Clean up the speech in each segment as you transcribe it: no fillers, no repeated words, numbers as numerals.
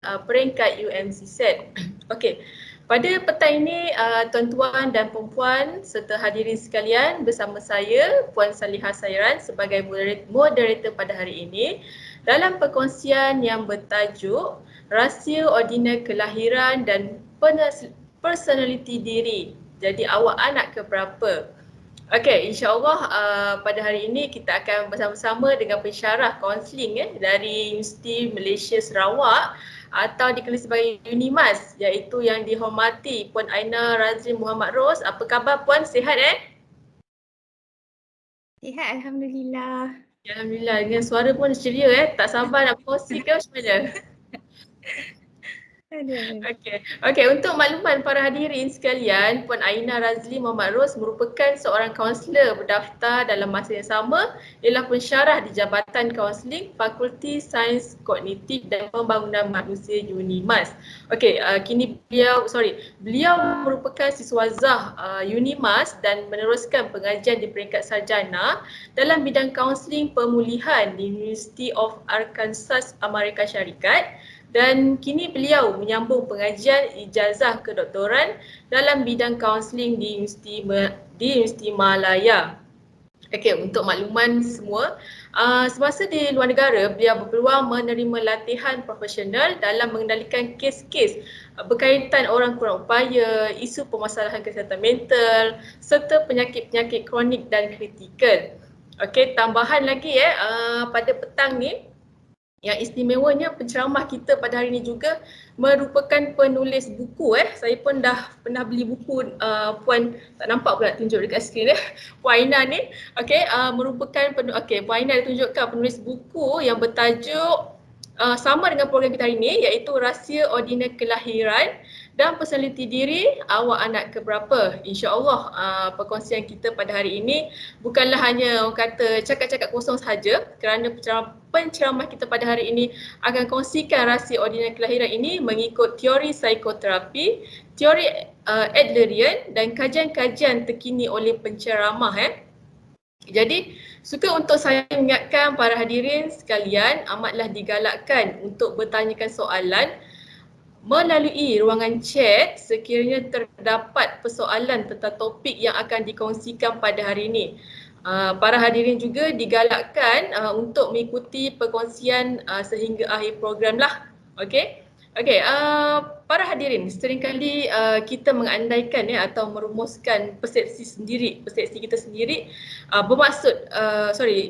peringkat UMCZ. Okey, pada petang ini tuan-tuan dan puan-puan serta hadirin sekalian, bersama saya Puan Salihah Sairan sebagai moderator pada hari ini dalam perkongsian yang bertajuk Rahsia Ordinal Kelahiran dan Personaliti Diri. Jadi awak anak ke berapa? Okey, insyaAllah pada hari ini kita akan bersama-sama dengan pensyarah kaunseling dari Universiti Malaysia Sarawak atau dikenali sebagai UNIMAS, iaitu yang dihormati Puan Aina Razrin Muhammad Ros. Apa khabar Puan? Sihat Sihat, Alhamdulillah. Alhamdulillah, dengan suara pun ceria tak sabar nak berkongsi ke macam mana? Okey, untuk makluman para hadirin sekalian, Puan Aina Razli Muhammad Ros merupakan seorang kaunselor berdaftar dalam masa yang sama ialah pensyarah di Jabatan Kaunseling Fakulti Sains Kognitif dan Pembangunan Manusia UNIMAS. Okey, kini beliau merupakan siswazah UNIMAS dan meneruskan pengajian di peringkat sarjana dalam bidang kaunseling pemulihan di University of Arkansas, Amerika Syarikat. Dan kini beliau menyambung pengajian ijazah kedoktoran dalam bidang kaunseling di Universiti Malaya. Okey, untuk makluman semua, semasa di luar negara, beliau berpeluang menerima latihan profesional dalam mengendalikan kes-kes berkaitan orang kurang upaya, isu permasalahan kesihatan mental serta penyakit-penyakit kronik dan kritikal. Okey, tambahan lagi pada petang ni, yang istimewanya penceramah kita pada hari ini juga merupakan penulis buku. Saya pun dah pernah beli buku Puan, tak nampak pula tunjuk dekat skrin Puan Aina ni. Okey, merupakan Puan Aina ditunjukkan penulis buku yang bertajuk sama dengan program kita hari ini, iaitu Rahsia Ordinal Kelahiran dan Personaliti Diri Awak Anak Keberapa. InsyaAllah perkongsian kita pada hari ini bukanlah hanya orang kata cakap-cakap kosong sahaja, kerana penceramah kita pada hari ini akan kongsikan rahsia ordinal kelahiran ini mengikut teori psikoterapi, teori Adlerian dan kajian-kajian terkini oleh penceramah. Jadi, suka untuk saya ingatkan para hadirin sekalian amatlah digalakkan untuk bertanyakan soalan melalui ruangan chat sekiranya terdapat persoalan tentang topik yang akan dikongsikan pada hari ini. Para hadirin juga digalakkan untuk mengikuti perkongsian sehingga akhir program lah. Okey. Para hadirin, seringkali kita mengandaikan atau merumuskan persepsi kita sendiri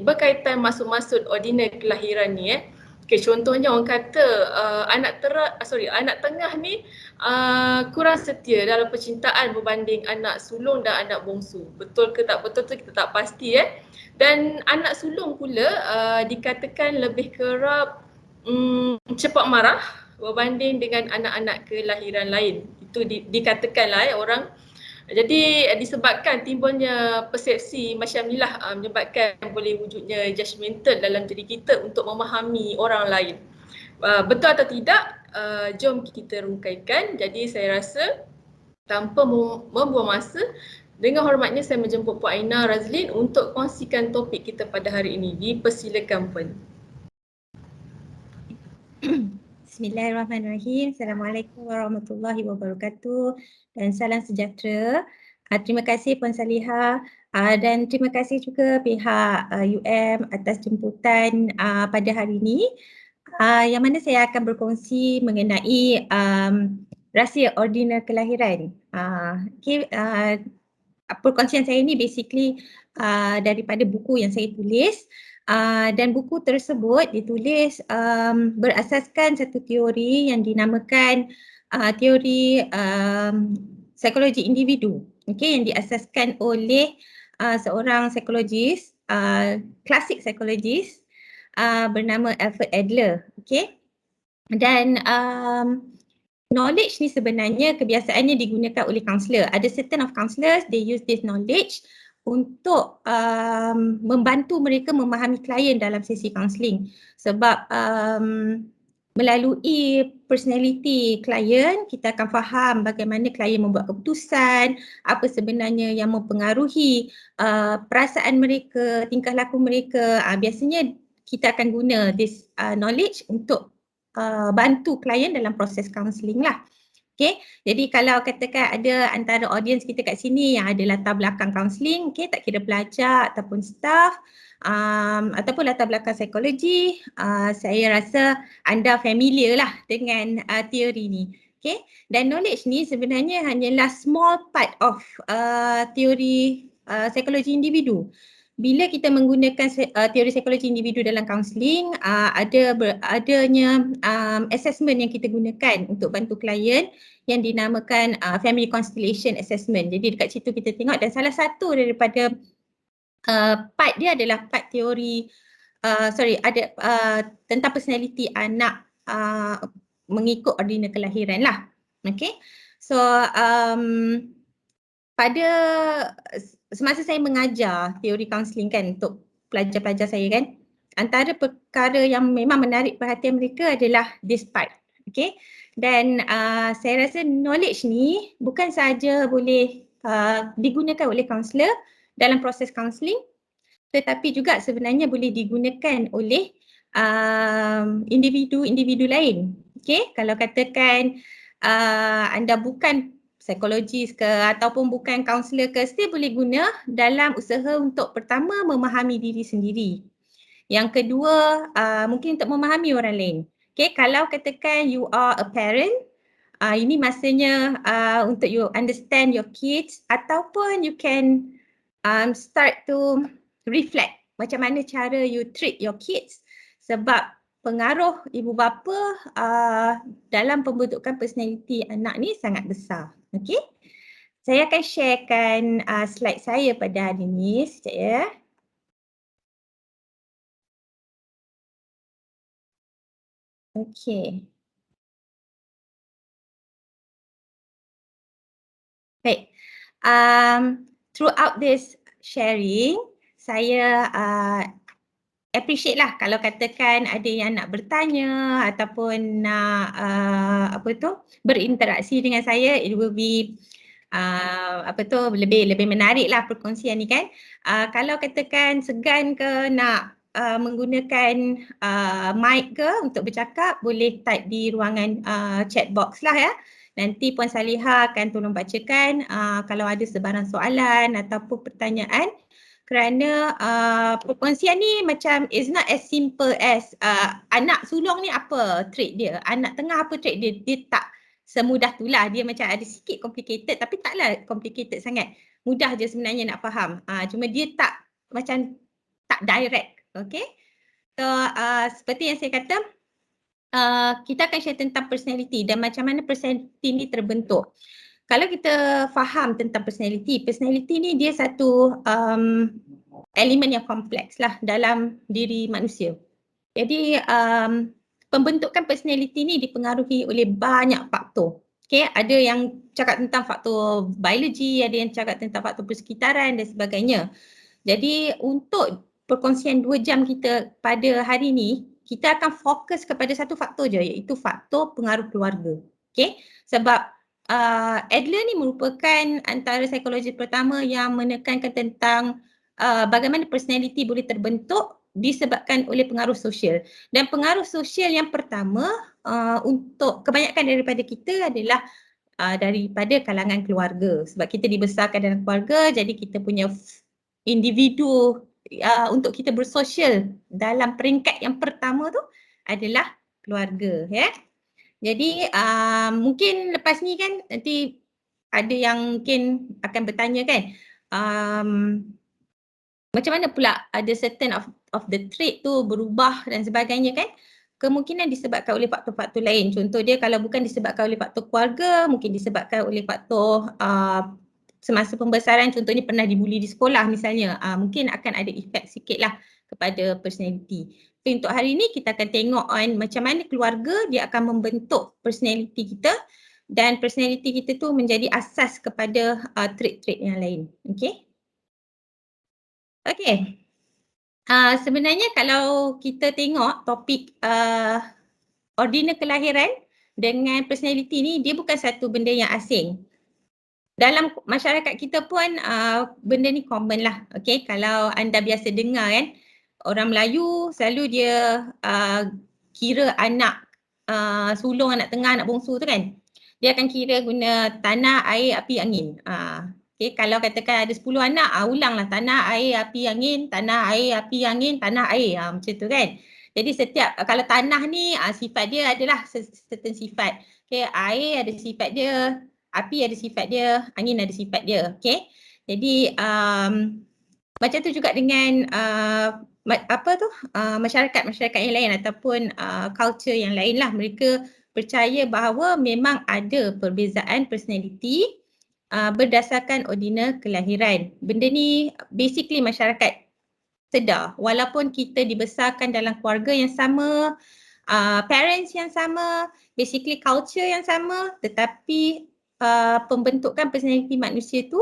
berkaitan maksud-maksud ordinal kelahiran ni. Okey, contohnya orang kata anak tengah ni kurang setia dalam percintaan berbanding anak sulung dan anak bongsu. Betul ke tak betul tu kita tak pasti. Dan anak sulung pula dikatakan lebih kerap cepat marah berbanding dengan anak-anak kelahiran lain. Itu dikatakanlah orang. Jadi disebabkan timbulnya persepsi macam inilah menyebabkan boleh wujudnya judgemental dalam diri kita untuk memahami orang lain. Betul atau tidak, jom kita rungkaikan. Jadi saya rasa tanpa membuang masa, dengan hormatnya saya menjemput Puan Aina Razlin untuk kongsikan topik kita pada hari ini. Dipersilakan Puan. Bismillahirrahmanirrahim. Assalamualaikum warahmatullahi wabarakatuh dan salam sejahtera. Terima kasih Puan Salihah dan terima kasih juga pihak UM atas jemputan pada hari ini, yang mana saya akan berkongsi mengenai rahsia ordinal kelahiran. Perkongsian saya ini basically daripada buku yang saya tulis. Dan buku tersebut ditulis berasaskan satu teori yang dinamakan teori psikologi individu, yang diasaskan oleh seorang psikologis, klasik psikologis bernama Alfred Adler. Dan knowledge ni sebenarnya kebiasaannya digunakan oleh kaunselor. Ada certain of counselors, they use this knowledge untuk membantu mereka memahami klien dalam sesi kaunseling. Sebab melalui personality klien, kita akan faham bagaimana klien membuat keputusan, apa sebenarnya yang mempengaruhi perasaan mereka, tingkah laku mereka. Biasanya kita akan guna this knowledge untuk bantu klien dalam proses kaunseling lah. Okay, jadi kalau katakan ada antara audience kita kat sini yang ada latar belakang kaunseling, okay, tak kira pelajar ataupun staff ataupun latar belakang psikologi, saya rasa anda familiar lah dengan teori ni. Okay, dan knowledge ni sebenarnya hanyalah small part of teori psikologi individu. Bila kita menggunakan teori psikologi individu dalam kaunseling, adanya assessment yang kita gunakan untuk bantu klien yang dinamakan Family Constellation Assessment. Jadi dekat situ kita tengok, dan salah satu daripada part dia adalah part teori tentang personality anak mengikut ordinal kelahiran lah. Okay, so pada semasa saya mengajar teori kaunseling kan untuk pelajar-pelajar saya kan, antara perkara yang memang menarik perhatian mereka adalah this part. Okay, dan saya rasa knowledge ni bukan sahaja boleh digunakan oleh kaunselor dalam proses kaunseling, tetapi juga sebenarnya boleh digunakan oleh individu-individu lain. Okay, kalau katakan anda bukan psikologis ke ataupun bukan kaunselor ke, still boleh guna dalam usaha untuk pertama memahami diri sendiri. Yang kedua, mungkin untuk memahami orang lain. Okay, kalau katakan you are a parent, ini masanya untuk you understand your kids, ataupun you can start to reflect macam mana cara you treat your kids, sebab pengaruh ibu bapa dalam pembentukan personality anak ni sangat besar. Okay, saya akan sharekan slide saya pada hari ni sekejap ya. Okay. Baik, throughout this sharing, saya appreciate lah kalau katakan ada yang nak bertanya ataupun nak berinteraksi dengan saya. It will be lebih menarik lah perkongsian ni kan. Kalau katakan segan ke nak menggunakan mic ke untuk bercakap, boleh type di ruangan chat box lah ya. Nanti Puan Saliha akan tolong bacakan kalau ada sebarang soalan ataupun pertanyaan, kerana perkongsian ni macam it's not as simple as anak sulung ni apa trait dia, anak tengah apa trait dia, dia tak semudah tu lah, dia macam ada sikit complicated tapi taklah complicated sangat, mudah je sebenarnya nak faham, cuma dia tak macam tak direct. Okay, so seperti yang saya kata, kita akan share tentang personality dan macam mana personality ni terbentuk. Kalau kita faham tentang personality ni dia satu elemen yang kompleks lah dalam diri manusia. Jadi pembentukan personality ni dipengaruhi oleh banyak faktor. Okay, ada yang cakap tentang faktor biologi, ada yang cakap tentang faktor persekitaran dan sebagainya. Jadi untuk perkongsian 2 jam kita pada hari ni, kita akan fokus kepada satu faktor je, iaitu faktor pengaruh keluarga. Okay, sebab Adler ni merupakan antara psikologi pertama yang menekankan tentang bagaimana personality boleh terbentuk disebabkan oleh pengaruh sosial. Dan pengaruh sosial yang pertama untuk kebanyakan daripada kita adalah daripada kalangan keluarga. Sebab kita dibesarkan dalam keluarga, jadi kita punya individu untuk kita bersosial dalam peringkat yang pertama tu adalah keluarga ya. Jadi mungkin lepas ni kan nanti ada yang mungkin akan bertanya kan, macam mana pula ada certain of the trait tu berubah dan sebagainya kan. Kemungkinan disebabkan oleh faktor-faktor lain. Contoh dia kalau bukan disebabkan oleh faktor keluarga, mungkin disebabkan oleh faktor semasa pembesaran, contohnya pernah dibuli di sekolah misalnya, mungkin akan ada efek sikit lah kepada personality. So, untuk hari ini kita akan tengok macam mana keluarga dia akan membentuk personality kita, dan personality kita tu menjadi asas kepada trait-trait yang lain. Okay. Okay. Sebenarnya kalau kita tengok topik ordinal kelahiran dengan personality ni, dia bukan satu benda yang asing. Dalam masyarakat kita pun benda ni common lah. Okay, kalau anda biasa dengar kan, orang Melayu selalu dia kira anak sulung, anak tengah, anak bongsu tu kan. Dia akan kira guna tanah, air, api, angin. Okay, kalau katakan ada 10 anak, ulanglah tanah, air, api, angin, tanah, air, api, angin, tanah, air. Macam tu kan. Jadi setiap, kalau tanah ni sifat dia adalah certain sifat. Okay, air ada sifat dia, api ada sifat dia, angin ada sifat dia. Okay. Jadi macam tu juga dengan masyarakat yang lain ataupun culture yang lain lah. Mereka percaya bahawa memang ada perbezaan personality berdasarkan ordinal kelahiran. Benda ni basically masyarakat sedar, walaupun kita dibesarkan dalam keluarga yang sama, parents yang sama, basically culture yang sama, tetapi pembentukan personality manusia tu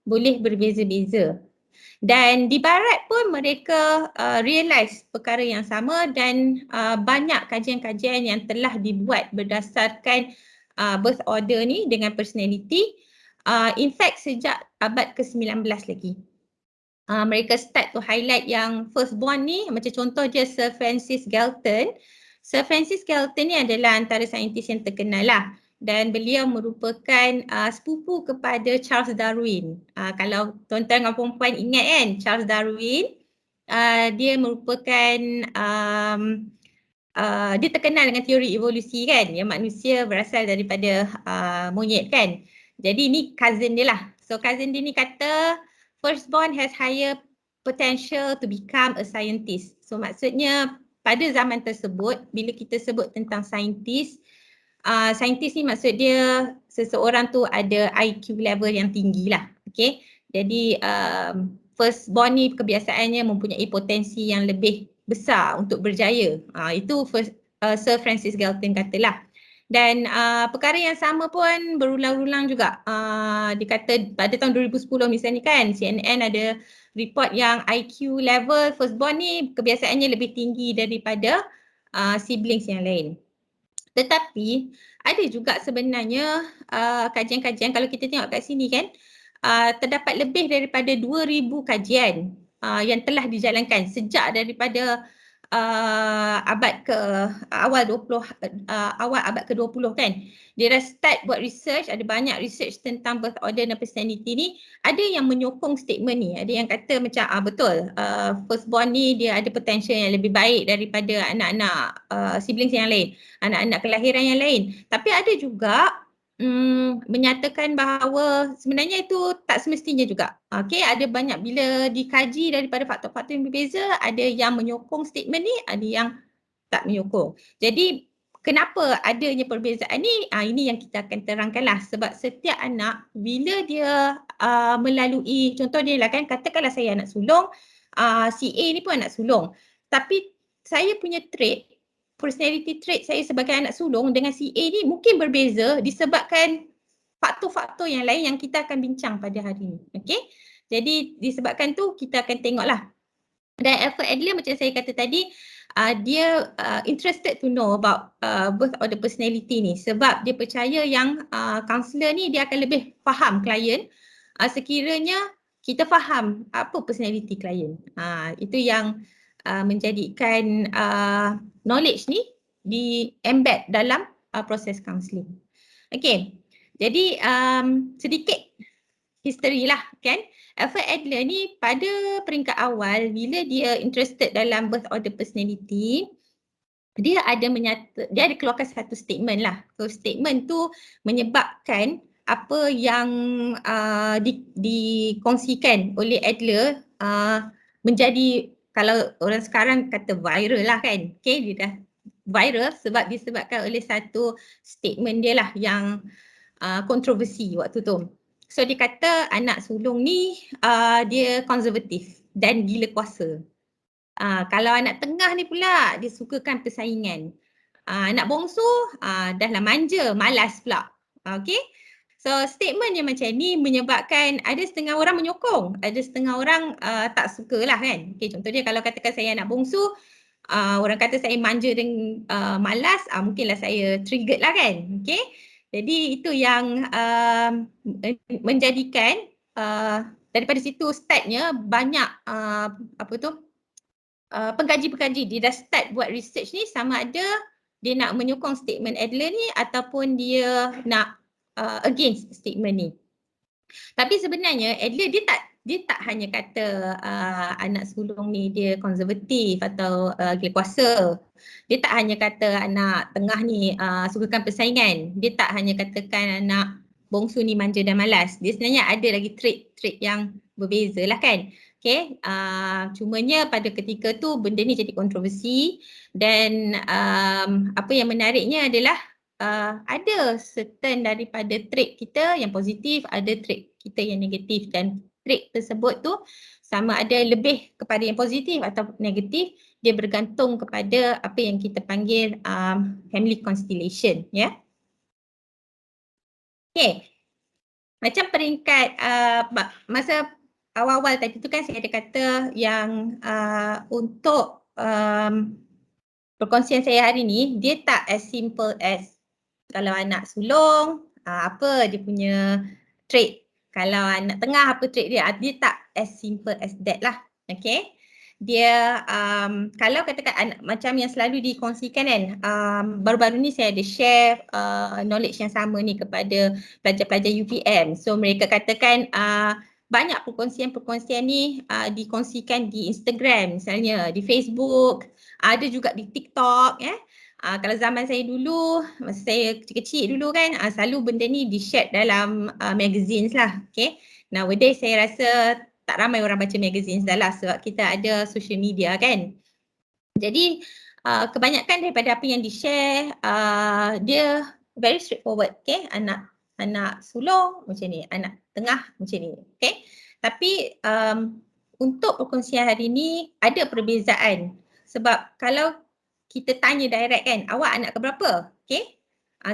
boleh berbeza-beza. Dan di barat pun mereka realise perkara yang sama dan banyak kajian-kajian yang telah dibuat berdasarkan birth order ni dengan personality. In fact sejak abad ke-19 lagi. Mereka start to highlight yang firstborn ni, macam contoh je Sir Francis Galton. Sir Francis Galton ni adalah antara saintis yang terkenal lah. Dan beliau merupakan sepupu kepada Charles Darwin. Kalau tuan-tuan dan perempuan ingat kan, Charles Darwin, dia merupakan, dia terkenal dengan teori evolusi kan, yang manusia berasal daripada monyet kan. Jadi ni cousin dia lah. So cousin dia ni kata, firstborn has higher potential to become a scientist. So maksudnya pada zaman tersebut, bila kita sebut tentang saintis, saintis ni maksud dia seseorang tu ada IQ level yang tinggi lah. Okay. Jadi firstborn ni kebiasaannya mempunyai potensi yang lebih besar untuk berjaya. Itu Sir Francis Galton katalah. Dan perkara yang sama pun berulang-ulang juga. Dikata pada tahun 2010 misalnya kan, CNN ada report yang IQ level firstborn ni kebiasaannya lebih tinggi daripada siblings yang lain. Tetapi ada juga sebenarnya kajian-kajian, kalau kita tengok kat sini kan, terdapat lebih daripada 2,000 kajian yang telah dijalankan sejak daripada abad ke awal abad ke-20 kan. Dia dah start buat research, ada banyak research tentang birth order dan personality ni. Ada yang menyokong statement ni, ada yang kata macam betul, firstborn ni dia ada potential yang lebih baik daripada anak-anak siblings yang lain, anak-anak kelahiran yang lain. Tapi ada juga menyatakan bahawa sebenarnya itu tak semestinya juga. Okay, ada banyak bila dikaji daripada faktor-faktor yang berbeza, ada yang menyokong statement ni, ada yang tak menyokong. Jadi kenapa adanya perbezaan ni? Ini yang kita akan terangkanlah. Sebab setiap anak bila dia melalui, contoh dia lah kan, katakanlah saya anak sulung, si A ni pun anak sulung. Tapi saya punya trait, personality trait saya sebagai anak sulung dengan si A ni mungkin berbeza disebabkan faktor-faktor yang lain yang kita akan bincang pada hari ini. Okay? Jadi disebabkan tu kita akan tengoklah. Dan Alfred Adler macam saya kata tadi, dia interested to know about birth order personality ni sebab dia percaya yang kaunselor ni dia akan lebih faham klien sekiranya kita faham apa personality klien. Itu yang menjadikan knowledge ni di-embed dalam proses counselling. Okay, jadi sedikit history lah kan. Alfred Adler ni pada peringkat awal bila dia interested dalam birth order personality, dia ada keluarkan satu statement lah. So statement tu menyebabkan apa yang dikongsikan oleh Adler menjadi, kalau orang sekarang kata viral lah kan. Okay, dia dah viral sebab disebabkan oleh satu statement dia lah yang kontroversi waktu tu. So dia kata anak sulung ni dia konservatif dan gila kuasa. Kalau anak tengah ni pula dia sukakan persaingan. Anak bongsu dahlah manja, malas pula. Okay. So statement yang macam ni menyebabkan ada setengah orang menyokong, ada setengah orang tak suka lah kan. Okay, contoh dia kalau katakan saya anak bongsu, orang kata saya manja dan malas, mungkinlah saya triggered lah kan. Okay. Jadi itu yang menjadikan daripada situ startnya banyak pengkaji-pengkaji dia dah start buat research ni sama ada dia nak menyokong statement Adler ni ataupun dia nak against statement ni. Tapi sebenarnya Adler dia tak hanya kata anak sulung ni dia konservatif atau gila kuasa. Dia tak hanya kata anak tengah ni sukakan persaingan. Dia tak hanya katakan anak bongsu ni manja dan malas. Dia sebenarnya ada lagi trait-trait yang berbeza lah kan. Okay, cumanya pada ketika tu benda ni jadi kontroversi dan apa yang menariknya adalah ada certain daripada trait kita yang positif, ada trait kita yang negatif dan trait tersebut tu sama ada lebih kepada yang positif atau negatif, dia bergantung kepada apa yang kita panggil family constellation, ya. Okay, macam peringkat masa awal-awal tadi tu kan saya ada kata yang untuk perkongsian saya hari ni dia tak as simple as kalau anak sulung apa dia punya trait. Kalau anak tengah apa trait dia, dia tak as simple as that lah. Okay. Dia kalau katakan anak macam yang selalu dikongsikan kan, baru-baru ni saya ada share knowledge yang sama ni kepada pelajar-pelajar UPM. So mereka katakan banyak perkongsian-perkongsian ni dikongsikan di Instagram misalnya, di Facebook, ada juga di TikTok ya. Kalau zaman saya dulu, masa saya kecil-kecil dulu kan, selalu benda ni di-share dalam magazines lah. Okay. Nowadays saya rasa tak ramai orang baca magazines dah lah sebab kita ada social media kan. Jadi kebanyakan daripada apa yang di-share, dia very straightforward. Okay. Anak sulung macam ni, anak tengah macam ni. Okay. Tapi untuk perkongsian hari ni ada perbezaan sebab kalau kita tanya direct kan, awak anak keberapa? Okay.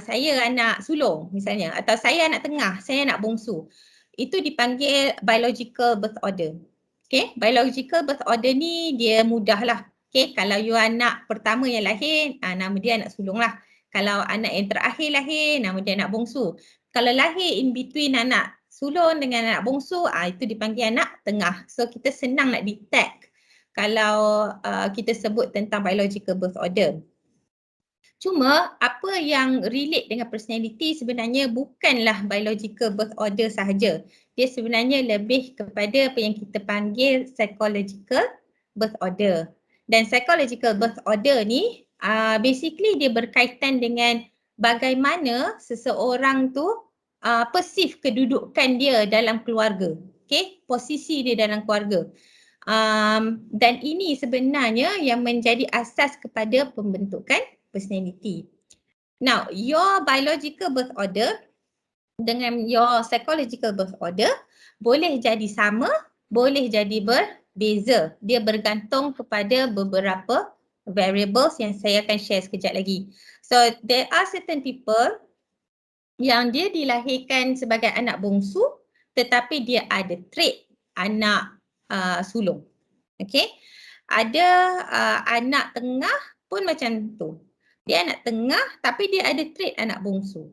Saya anak sulung misalnya atau saya anak tengah, saya anak bongsu. Itu dipanggil biological birth order. Okay. Biological birth order ni dia mudah lah. Okay. Kalau you anak pertama yang lahir, nama dia anak sulung lah. Kalau anak yang terakhir lahir, nama dia anak bongsu. Kalau lahir in between anak sulung dengan anak bongsu, itu dipanggil anak tengah. So kita senang nak detect kalau kita sebut tentang biological birth order. Cuma apa yang relate dengan personality sebenarnya bukanlah biological birth order sahaja. Dia sebenarnya lebih kepada apa yang kita panggil psychological birth order. Dan psychological birth order ni basically dia berkaitan dengan bagaimana seseorang tu perceive kedudukan dia dalam keluarga. Okay? Posisi dia dalam keluarga. Dan ini sebenarnya yang menjadi asas kepada pembentukan personality. Now, your biological birth order dengan your psychological birth order boleh jadi sama, boleh jadi berbeza. Dia bergantung kepada beberapa variables yang saya akan share sekejap lagi. So, there are certain people yang dia dilahirkan sebagai anak bongsu tetapi dia ada trait anak sulung. Okay. Ada anak tengah pun macam tu. Dia anak tengah tapi dia ada trait anak bongsu.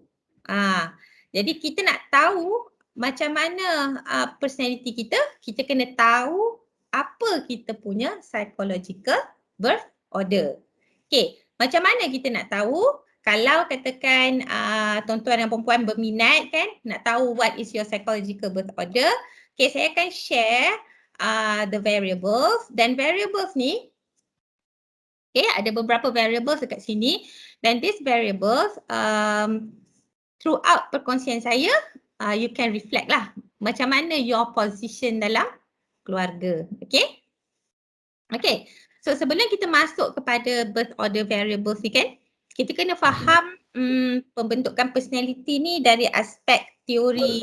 Jadi kita nak tahu macam mana personality kita, kita kena tahu apa kita punya psychological birth order. Okay, macam mana kita nak tahu? Kalau katakan tuan-tuan dan puan-puan berminat kan, nak tahu what is your psychological birth order, okay, saya akan share the variables dan variables ni, okay, ada beberapa variables dekat sini dan these variables throughout perkongsian saya you can reflect lah macam mana your position dalam keluarga. Okay. Okay. So sebelum kita masuk kepada birth order variables ni kan, kita kena faham pembentukan personality ni dari aspek teori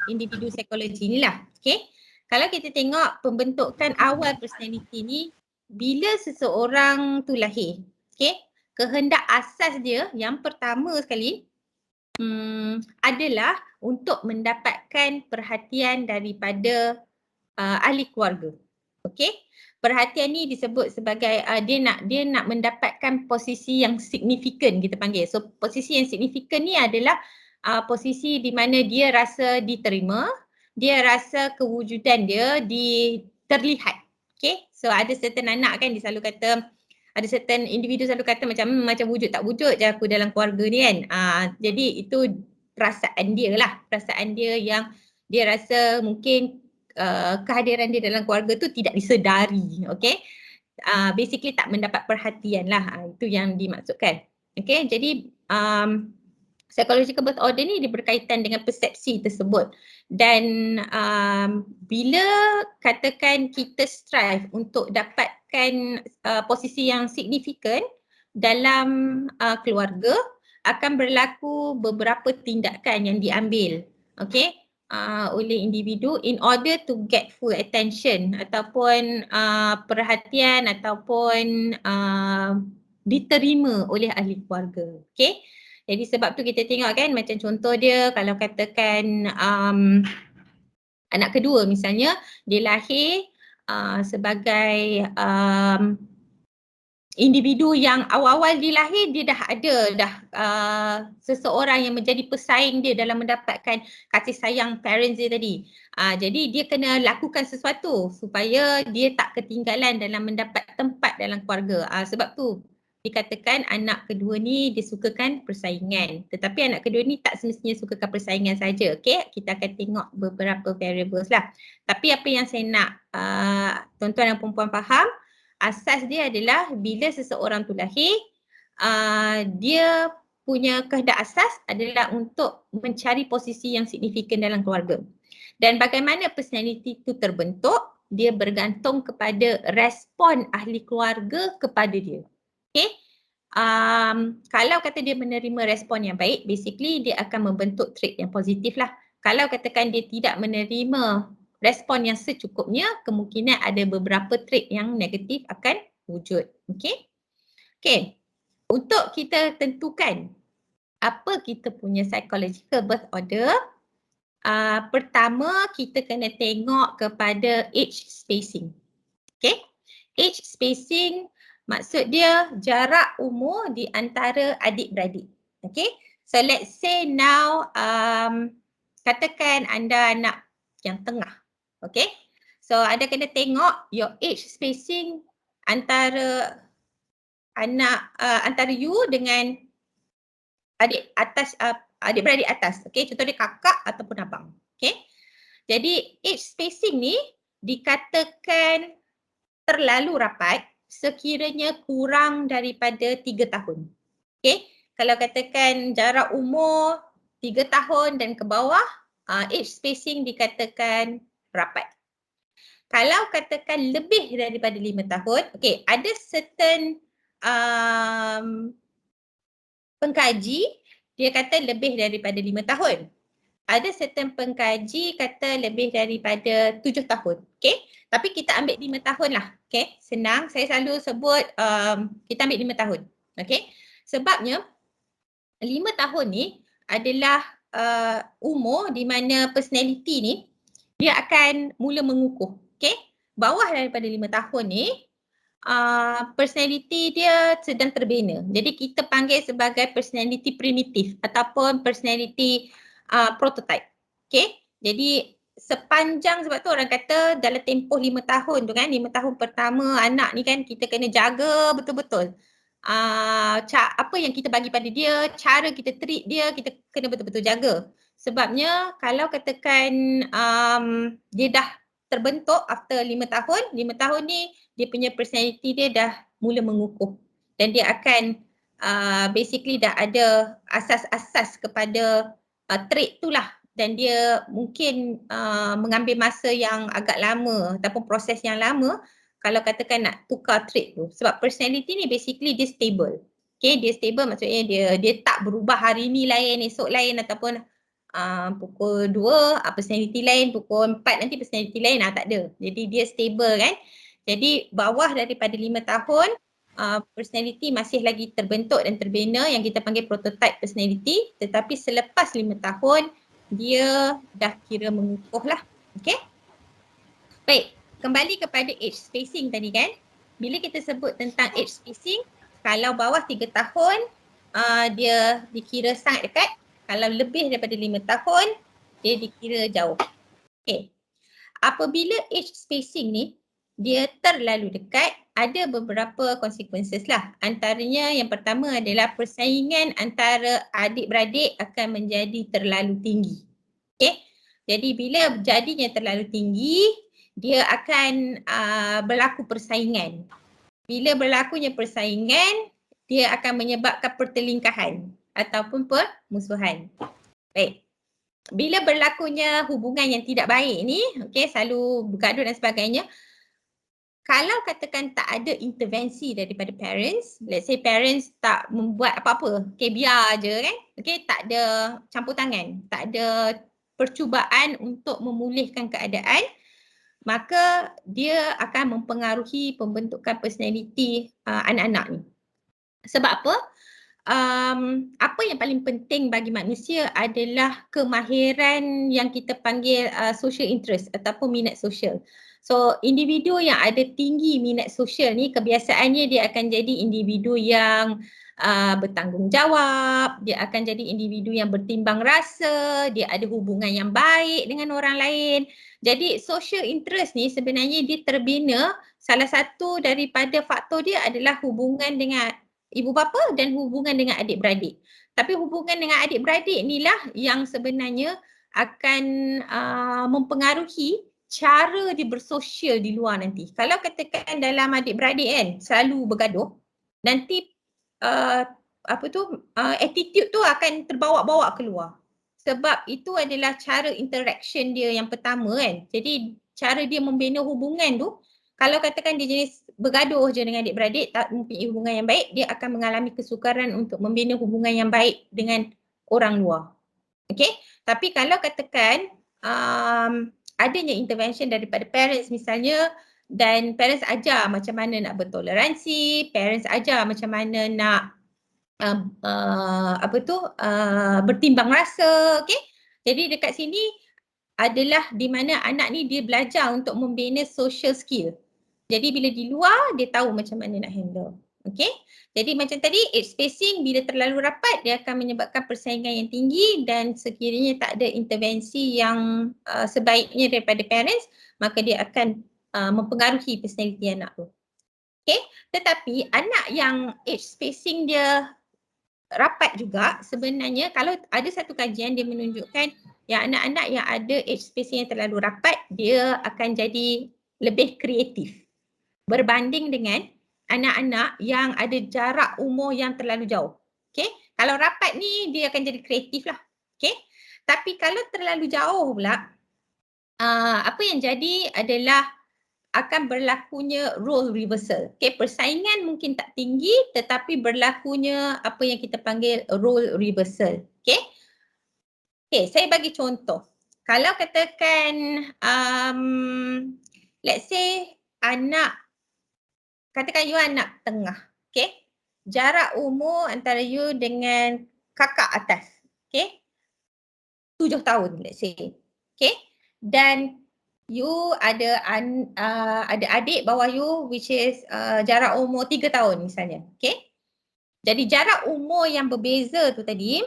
individu psikologi ni lah. Okay. Kalau kita tengok pembentukan awal personality ni, bila seseorang tu lahir, okay, kehendak asas dia yang pertama sekali adalah untuk mendapatkan perhatian daripada ahli keluarga. Okay. Perhatian ni disebut sebagai dia nak mendapatkan posisi yang signifikan kita panggil. So posisi yang signifikan ni adalah posisi di mana dia rasa diterima, dia rasa kewujudan dia terlihat. Okay. So ada certain anak kan dia selalu kata ada certain individu selalu kata macam wujud tak wujud je aku dalam keluarga ni kan. Jadi itu perasaan dia lah, perasaan dia yang dia rasa mungkin kehadiran dia dalam keluarga tu tidak disedari, okay. Basically tak mendapat perhatian lah, itu yang dimaksudkan. Okay, jadi psychological birth order ni dia berkaitan dengan persepsi tersebut. Dan bila katakan kita strive untuk dapatkan posisi yang signifikan dalam keluarga, akan berlaku beberapa tindakan yang diambil, okay, oleh individu in order to get full attention ataupun perhatian ataupun diterima oleh ahli keluarga, okay. Jadi sebab tu kita tengok kan, macam contoh dia kalau katakan anak kedua misalnya, dia lahir sebagai individu yang awal-awal dia lahir dia dah ada seseorang yang menjadi pesaing dia dalam mendapatkan kasih sayang parents dia tadi. Jadi dia kena lakukan sesuatu supaya dia tak ketinggalan dalam mendapat tempat dalam keluarga. Sebab tu dikatakan anak kedua ni disukakan persaingan. Tetapi anak kedua ni tak semestinya sukakan persaingan saja. Okay? Kita akan tengok beberapa variables lah. Tapi apa yang saya nak tuan-tuan dan perempuan faham, asas dia adalah bila seseorang tu lahir, dia punya kehendak asas adalah untuk mencari posisi yang signifikan dalam keluarga. Dan bagaimana personality itu terbentuk, dia bergantung kepada respon ahli keluarga kepada dia. Okay? Kalau kata dia menerima respon yang baik, basically dia akan membentuk trait yang positif lah. Kalau katakan dia tidak menerima respon yang secukupnya, kemungkinan ada beberapa trait yang negatif akan wujud. Okay? Okay. Untuk kita tentukan apa kita punya psychological birth order, pertama kita kena tengok kepada age spacing. Okay? Age spacing maksud dia jarak umur di antara adik-beradik. Okay? So let's say now katakan anda anak yang tengah. Okay? So anda kena tengok your age spacing antara antara you dengan adik-beradik atas. Okay? Contoh dia kakak ataupun abang. Okay? Jadi age spacing ni dikatakan terlalu rapat sekiranya kurang daripada 3 tahun. Okay? Kalau katakan jarak umur 3 tahun dan ke bawah, age spacing dikatakan rapat. Kalau katakan lebih daripada 5 tahun, okay, ada certain pengkaji dia kata lebih daripada 5 tahun. Ada certain pengkaji kata lebih daripada 7 tahun. Okay? Tapi kita ambil 5 tahun lah. Okay? Senang. Saya selalu sebut kita ambil 5 tahun. Okay? Sebabnya 5 tahun ni adalah umur di mana personality ni dia akan mula mengukuh. Okay? Bawah daripada 5 tahun ni personality dia sedang terbina. Jadi kita panggil sebagai personality primitif ataupun personality prototype. Okay? Jadi sepanjang, sebab tu orang kata dalam tempoh 5 tahun tu kan, 5 tahun pertama anak ni kan kita kena jaga betul-betul. Apa yang kita bagi pada dia, cara kita treat dia, kita kena betul-betul jaga. Sebabnya kalau katakan dia dah terbentuk after 5 tahun, 5 tahun ni dia punya personality dia dah mula mengukuh. Dan dia akan basically dah ada asas-asas kepada trait tu lah. Dan dia mungkin mengambil masa yang agak lama ataupun proses yang lama kalau katakan nak tukar trait tu. Sebab personality ni basically dia stable. Okay, dia stable maksudnya dia tak berubah hari ni lain, esok lain ataupun pukul 2 personality lain, pukul 4 nanti personality lain, tak ada. Jadi dia stable kan. Jadi bawah daripada 5 tahun personality masih lagi terbentuk dan terbina yang kita panggil prototype personality, tetapi selepas 5 tahun dia dah kira mengukuh lah. Okay? Baik, kembali kepada age spacing tadi kan. Bila kita sebut tentang age spacing, kalau bawah 3 tahun dia dikira sangat dekat. Kalau lebih daripada 5 tahun, dia dikira jauh. Okay. Apabila age spacing ni dia terlalu dekat, ada beberapa consequences lah. Antaranya yang pertama adalah persaingan antara adik-beradik akan menjadi terlalu tinggi. Okay? Jadi bila jadinya terlalu tinggi, dia akan berlaku persaingan. Bila berlakunya persaingan, dia akan menyebabkan pertelingkahan ataupun permusuhan. Baik. Bila berlakunya hubungan yang tidak baik ni, okay, selalu bergaduh dan sebagainya, kalau katakan tak ada intervensi daripada parents, let's say parents tak membuat apa-apa, okay, biar je kan, okay, tak ada campur tangan, tak ada percubaan untuk memulihkan keadaan, maka dia akan mempengaruhi pembentukan personality anak-anak ni. Sebab apa? Apa yang paling penting bagi manusia adalah kemahiran yang kita panggil social interest ataupun minat sosial. So individu yang ada tinggi minat sosial ni kebiasaannya dia akan jadi individu yang bertanggungjawab, dia akan jadi individu yang bertimbang rasa, dia ada hubungan yang baik dengan orang lain. Jadi social interest ni sebenarnya dia terbina, salah satu daripada faktor dia adalah hubungan dengan ibu bapa dan hubungan dengan adik-beradik. Tapi hubungan dengan adik-beradik inilah yang sebenarnya akan mempengaruhi cara dia bersosial di luar nanti. Kalau katakan dalam adik-beradik kan selalu bergaduh, nanti attitude tu akan terbawa-bawa keluar. Sebab itu adalah cara interaction dia yang pertama kan. Jadi cara dia membina hubungan tu, kalau katakan dia jenis bergaduh je dengan adik-beradik, tak mempunyai hubungan yang baik, dia akan mengalami kesukaran untuk membina hubungan yang baik dengan orang luar. Okay? Tapi kalau katakan adanya intervention daripada parents misalnya, dan parents ajar macam mana nak bertoleransi, parents ajar macam mana nak bertimbang rasa, okay? Jadi dekat sini adalah di mana anak ni dia belajar untuk membina social skill. Jadi bila di luar dia tahu macam mana nak handle. Okay? Jadi macam tadi age spacing bila terlalu rapat dia akan menyebabkan persaingan yang tinggi dan sekiranya tak ada intervensi yang sebaiknya daripada parents, maka dia akan mempengaruhi personality anak tu. Okay? Tetapi anak yang age spacing dia rapat juga, sebenarnya kalau ada satu kajian dia menunjukkan yang anak-anak yang ada age spacing yang terlalu rapat, dia akan jadi lebih kreatif berbanding dengan anak-anak yang ada jarak umur yang terlalu jauh. Okay? Kalau rapat ni dia akan jadi kreatif lah. Okay? Tapi kalau terlalu jauh pula, apa yang jadi adalah akan berlakunya role reversal. Okay? Persaingan mungkin tak tinggi tetapi berlakunya apa yang kita panggil role reversal. Okay? Okay, saya bagi contoh. Kalau katakan, let's say katakan you anak tengah, okay? Jarak umur antara you dengan kakak atas, okay? 7 tahun, let's say, okay? Dan you ada adik bawah you which is jarak umur 3 tahun misalnya, okay? Jadi jarak umur yang berbeza tu tadi,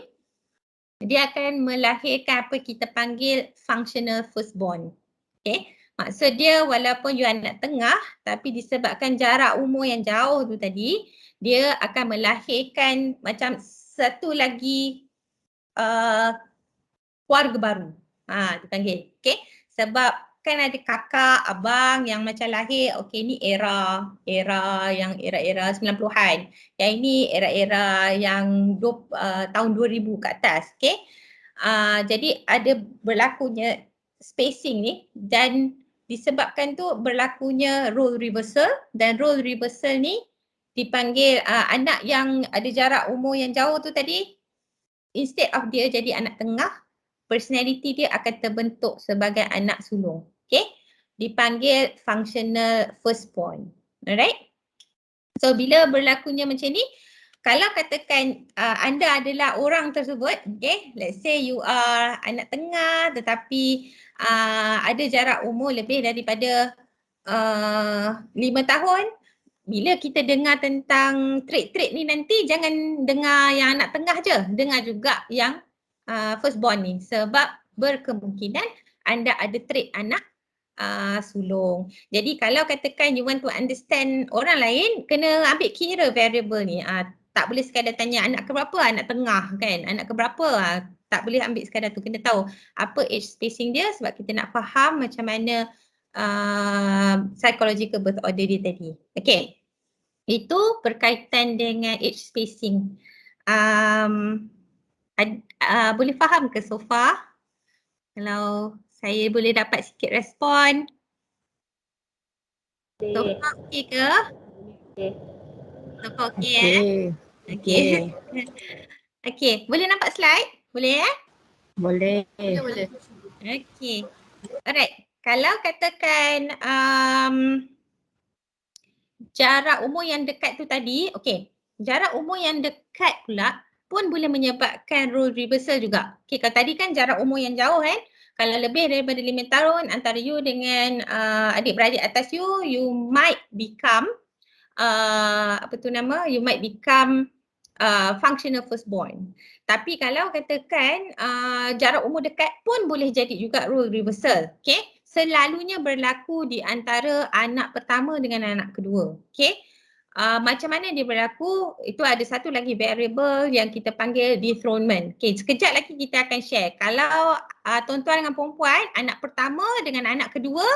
dia akan melahirkan apa kita panggil functional firstborn, okay? Maksud dia walaupun you anak tengah tapi disebabkan jarak umur yang jauh tu tadi, dia akan melahirkan macam satu lagi keluarga baru. Dipanggil. Okay? Sebab kan ada kakak, abang yang macam lahir, okay ni era yang era-era 90-an. Yang ini era-era yang tahun 2000 ke atas. Okay? Jadi ada berlakunya spacing ni dan disebabkan tu berlakunya role reversal, dan role reversal ni dipanggil anak yang ada jarak umur yang jauh tu tadi, instead of dia jadi anak tengah, personality dia akan terbentuk sebagai anak sulung. Okay? Dipanggil functional firstborn. Alright? So bila berlakunya macam ni, kalau katakan anda adalah orang tersebut, okay, let's say you are anak tengah tetapi ada jarak umur lebih daripada 5 tahun, bila kita dengar tentang trait-trait ni nanti jangan dengar yang anak tengah je, dengar juga yang firstborn ni, sebab berkemungkinan anda ada trait anak sulung. Jadi kalau katakan you want to understand orang lain, kena ambil kira variable ni. Tak boleh sekadar tanya anak keberapa, anak tengah kan, anak keberapa, tak boleh ambil sekadar tu. Kena tahu apa age spacing dia sebab kita nak faham macam mana psychological birth order dia tadi. Okay, itu berkaitan dengan age spacing. Boleh faham ke so far? Kalau saya boleh dapat sikit respon. So far okey ke? So far okey Okey. Okey, boleh nampak slide? Boleh Boleh. Boleh. Okey. Alright. Kalau katakan jarak umur yang dekat tu tadi, okey. Jarak umur yang dekat pula pun boleh menyebabkan role reversal juga. Okey, kalau tadi kan jarak umur yang jauh kan. Kalau lebih daripada 5 tahun antara you dengan adik-beradik atas you, you might become you might become functional firstborn. Tapi kalau katakan jarak umur dekat pun boleh jadi juga role reversal. Okay? Selalunya berlaku di antara anak pertama dengan anak kedua. Okay? Macam mana dia berlaku, itu ada satu lagi variable yang kita panggil dethronement. Okay, sekejap lagi kita akan share. Kalau tuan-tuan dengan perempuan, anak pertama dengan anak kedua,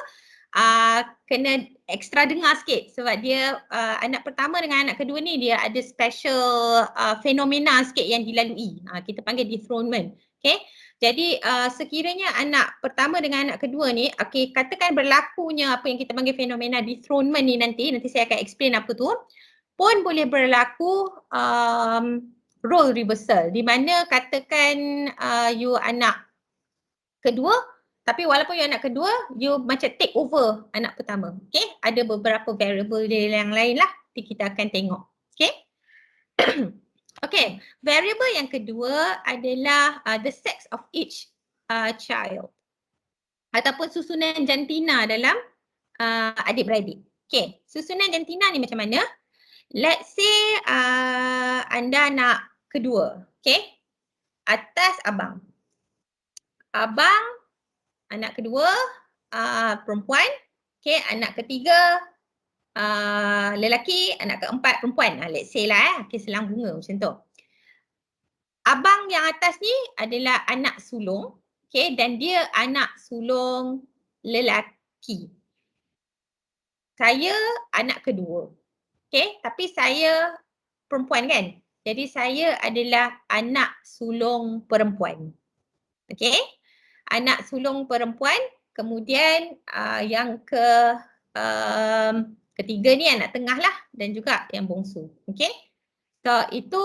kena extra dengar sikit sebab dia anak pertama dengan anak kedua ni dia ada special fenomena sikit yang dilalui. Kita panggil dethronement. Okay. Jadi sekiranya anak pertama dengan anak kedua ni, okay, katakan berlakunya apa yang kita panggil fenomena dethronement ni nanti saya akan explain apa tu, pun boleh berlaku role reversal di mana katakan you anak kedua, tapi walaupun you anak kedua, you macam take over anak pertama. Okay, ada beberapa variable dia yang lain lah, nanti kita akan tengok. Okay. Okay, variable yang kedua adalah the sex of each child ataupun susunan jantina dalam adik-beradik. Okay, susunan jantina ni macam mana? Let's say anda anak kedua, okay, atas abang. Abang anak kedua perempuan, okay, anak ketiga lelaki, anak keempat perempuan. Let's say lah okay, selang bunga macam tu. Abang yang atas ni adalah anak sulung, okay, dan dia anak sulung lelaki. Saya anak kedua, okay, tapi saya perempuan kan. Jadi saya adalah anak sulung perempuan. Okay, anak sulung perempuan, kemudian yang ketiga ni anak tengah lah dan juga yang bongsu. Okay, so itu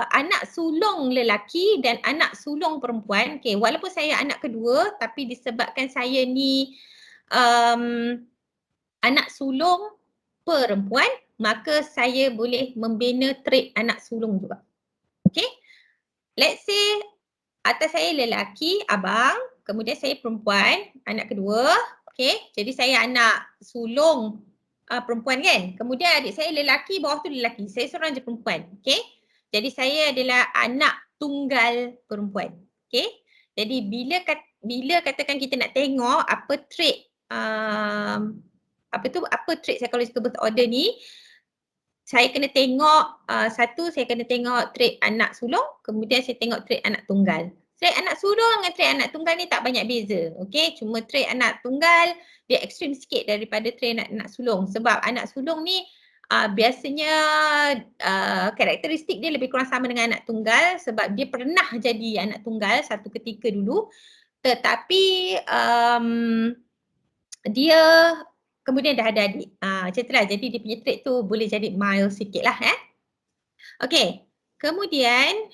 anak sulung lelaki dan anak sulung perempuan. Okay, walaupun saya anak kedua tapi disebabkan saya ni anak sulung perempuan, maka saya boleh membina trait anak sulung juga. Okay, let's say atas saya lelaki, abang, kemudian saya perempuan, anak kedua. Okay, jadi saya anak sulung perempuan kan. Kemudian adik saya lelaki, bawah tu lelaki. Saya seorang je perempuan. Okay, jadi saya adalah anak tunggal perempuan. Okay, jadi bila katakan kita nak tengok apa trait apa trait psychological birth order ni, saya kena tengok satu, saya kena tengok trait anak sulung, kemudian saya tengok trait anak tunggal. Trait anak sulung dengan trait anak tunggal ni tak banyak beza. Okay, cuma trait anak tunggal dia ekstrim sikit daripada trait anak sulung. Sebab anak sulung ni biasanya karakteristik dia lebih kurang sama dengan anak tunggal sebab dia pernah jadi anak tunggal satu ketika dulu. Tetapi dia kemudian dah ada adik. Macam itulah. Jadi dia punya trait tu boleh jadi mild sikit lah. Okay. Kemudian,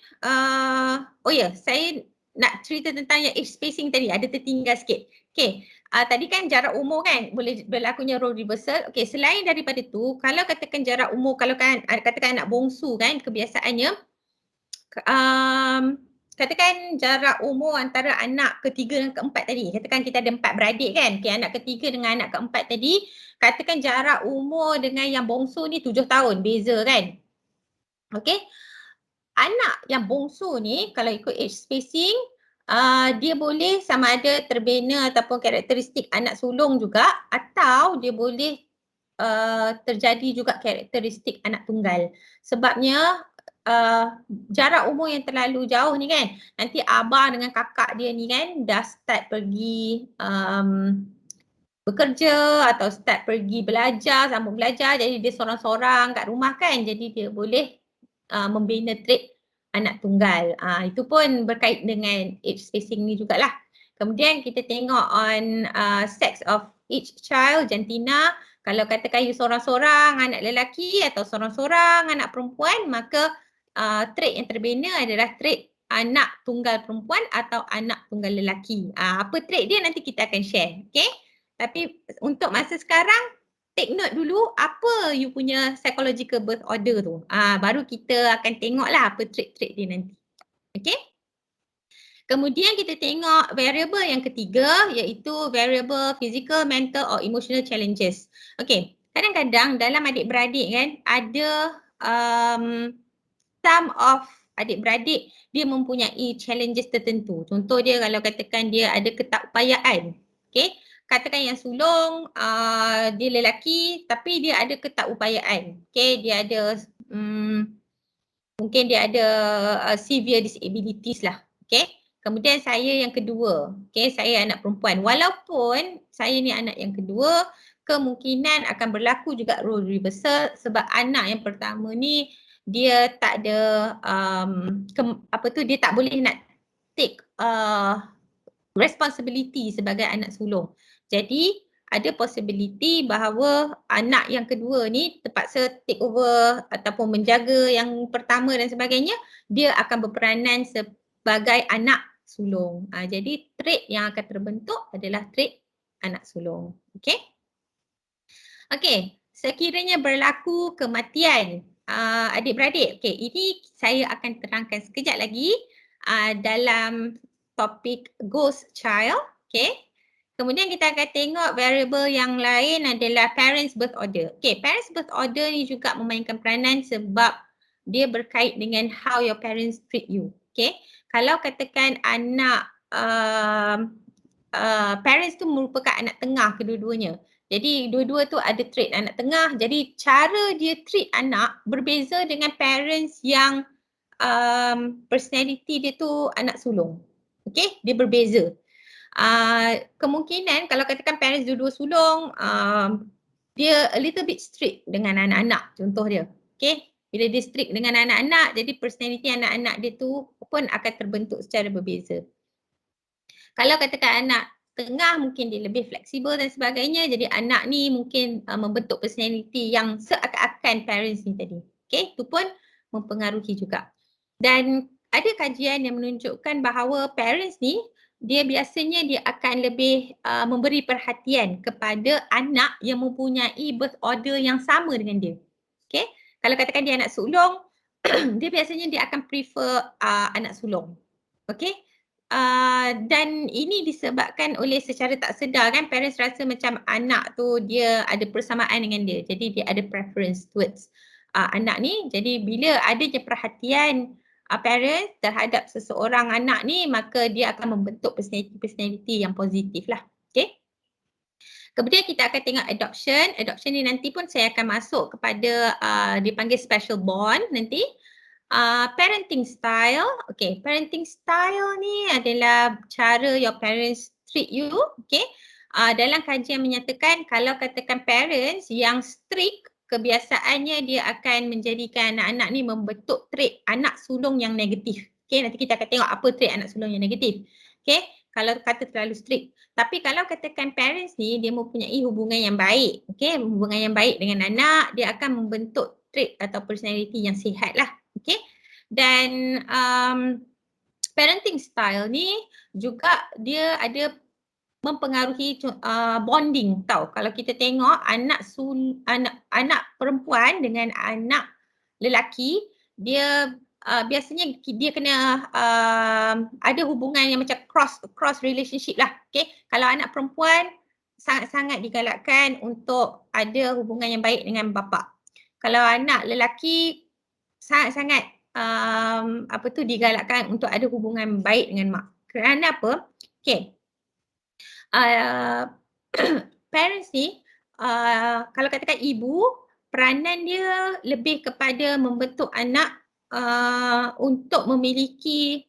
saya nak cerita tentang yang age spacing tadi. Ada tertinggal sikit. Okay. Tadi kan jarak umur kan boleh berlakunya role reversal. Okay. Selain daripada tu, kalau katakan jarak umur, kalau kan katakan anak bongsu kan kebiasaannya, katakan jarak umur antara anak ketiga dan keempat tadi. Katakan kita ada 4 beradik kan. Okay, anak ketiga dengan anak keempat tadi. Katakan jarak umur dengan yang bongsu ni 7 tahun. Beza kan. Okay. Anak yang bongsu ni kalau ikut age spacing, dia boleh sama ada terbina ataupun karakteristik anak sulung juga, atau dia boleh terjadi juga karakteristik anak tunggal. Sebabnya jarak umur yang terlalu jauh ni kan, nanti abang dengan kakak dia ni kan dah start pergi bekerja atau start pergi belajar, sambung belajar, jadi dia seorang-seorang kat rumah kan, jadi dia boleh membina trait anak tunggal. Itu pun berkait dengan age spacing ni jugalah. Kemudian kita tengok on sex of each child, jantina. Kalau katakan you seorang-seorang anak lelaki atau seorang-seorang anak perempuan, maka trait yang terbina adalah trait anak tunggal perempuan atau anak tunggal lelaki. Apa trait dia nanti kita akan share. Okay? Tapi untuk masa sekarang, take note dulu apa you punya psychological birth order tu. Baru kita akan tengoklah apa trait-trait dia nanti. Okay? Kemudian kita tengok variable yang ketiga iaitu variable physical, mental or emotional challenges. Okay, kadang-kadang dalam adik-beradik kan ada some of adik-beradik dia mempunyai challenges tertentu. Contoh dia kalau katakan dia ada ketakupayaan. Okay, katakan yang sulung dia lelaki tapi dia ada ketakupayaan. Okay, dia ada mungkin dia ada severe disabilities lah. Okay. Kemudian saya yang kedua, okay, saya anak perempuan. Walaupun saya ni anak yang kedua, kemungkinan akan berlaku juga role reversal sebab anak yang pertama ni dia tak ada dia tak boleh nak take responsibility sebagai anak sulung. Jadi ada possibility bahawa anak yang kedua ni terpaksa take over ataupun menjaga yang pertama dan sebagainya, dia akan berperanan sebagai anak sulung. Jadi trait yang akan terbentuk adalah trait anak sulung. Okey? Okey, sekiranya berlaku kematian adik-beradik. Okey, ini saya akan terangkan sekejap lagi dalam topik ghost child. Okey. Kemudian kita akan tengok variable yang lain adalah parents birth order. Okey, parents birth order ni juga memainkan peranan sebab dia berkait dengan how your parents treat you. Okey. Kalau katakan anak parents tu merupakan anak tengah kedua-duanya. Jadi dua-dua tu ada trait anak tengah. Jadi cara dia treat anak berbeza dengan parents yang personality dia tu anak sulung. Okey, dia berbeza. Kemungkinan kalau katakan parents dua-dua sulung, dia a little bit strict dengan anak-anak, contoh dia. Okey, bila dia strict dengan anak-anak, jadi personality anak-anak dia tu pun akan terbentuk secara berbeza. Kalau katakan anak tengah mungkin dia lebih fleksibel dan sebagainya, jadi anak ni mungkin membentuk personality yang seakan-akan parents ni tadi. Okey, itu pun mempengaruhi juga. Dan ada kajian yang menunjukkan bahawa parents ni dia biasanya dia akan lebih memberi perhatian kepada anak yang mempunyai birth order yang sama dengan dia. Okey, kalau katakan dia anak sulung, dia biasanya dia akan prefer anak sulung. Okey. Dan ini disebabkan oleh secara tak sedar kan parents rasa macam anak tu dia ada persamaan dengan dia. Jadi dia ada preference towards anak ni. Jadi bila adanya perhatian parents terhadap seseorang anak ni, maka dia akan membentuk personality yang positif lah. Okay. Kemudian kita akan tengok adoption. Adoption ni nanti pun saya akan masuk kepada dipanggil special bond nanti. Parenting style. Okay, parenting style ni adalah cara your parents treat you. Okay, dalam kajian menyatakan kalau katakan parents yang strict, kebiasaannya dia akan menjadikan anak-anak ni membentuk trait anak sulung yang negatif. Okay, nanti kita akan tengok apa trait anak sulung yang negatif. Okay, kalau kata terlalu strict. Tapi kalau katakan parents ni dia mempunyai hubungan yang baik. Okay, hubungan yang baik dengan anak, dia akan membentuk trait atau personality yang sihat lah. Okay, dan parenting style ni juga dia ada mempengaruhi bonding tau. Kalau kita tengok anak perempuan dengan anak lelaki, dia biasanya dia kena ada hubungan yang macam cross relationship lah. Okay, kalau anak perempuan sangat-sangat digalakkan untuk ada hubungan yang baik dengan bapa. Kalau anak lelaki sangat-sangat digalakkan untuk ada hubungan baik dengan mak. Kerana apa? Okay. Parents ni, kalau katakan ibu, peranan dia lebih kepada membentuk anak untuk memiliki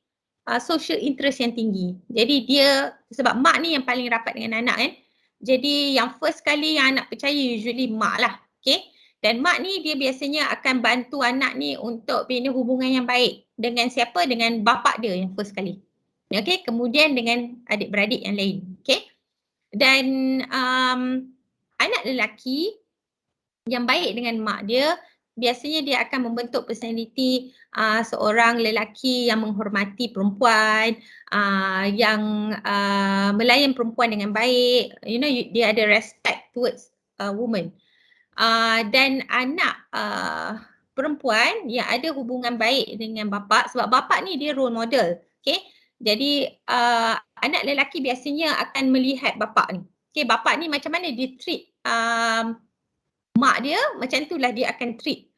social interest yang tinggi. Jadi dia, sebab mak ni yang paling rapat dengan anak kan. Jadi yang first kali yang anak percaya usually mak lah. Okay. Dan mak ni dia biasanya akan bantu anak ni untuk bina hubungan yang baik. Dengan siapa? Dengan bapa dia yang first kali. Okay. Kemudian dengan adik-beradik yang lain. Okay. Dan anak lelaki yang baik dengan mak dia, biasanya dia akan membentuk personality seorang lelaki yang menghormati perempuan, yang melayan perempuan dengan baik. You know, dia ada respect towards woman. Dan anak perempuan yang ada hubungan baik dengan bapa, sebab bapa ni dia role model. Okay. Jadi anak lelaki biasanya akan melihat bapa ni. Okay, bapa ni macam mana dia treat mak dia, macam itulah dia akan treat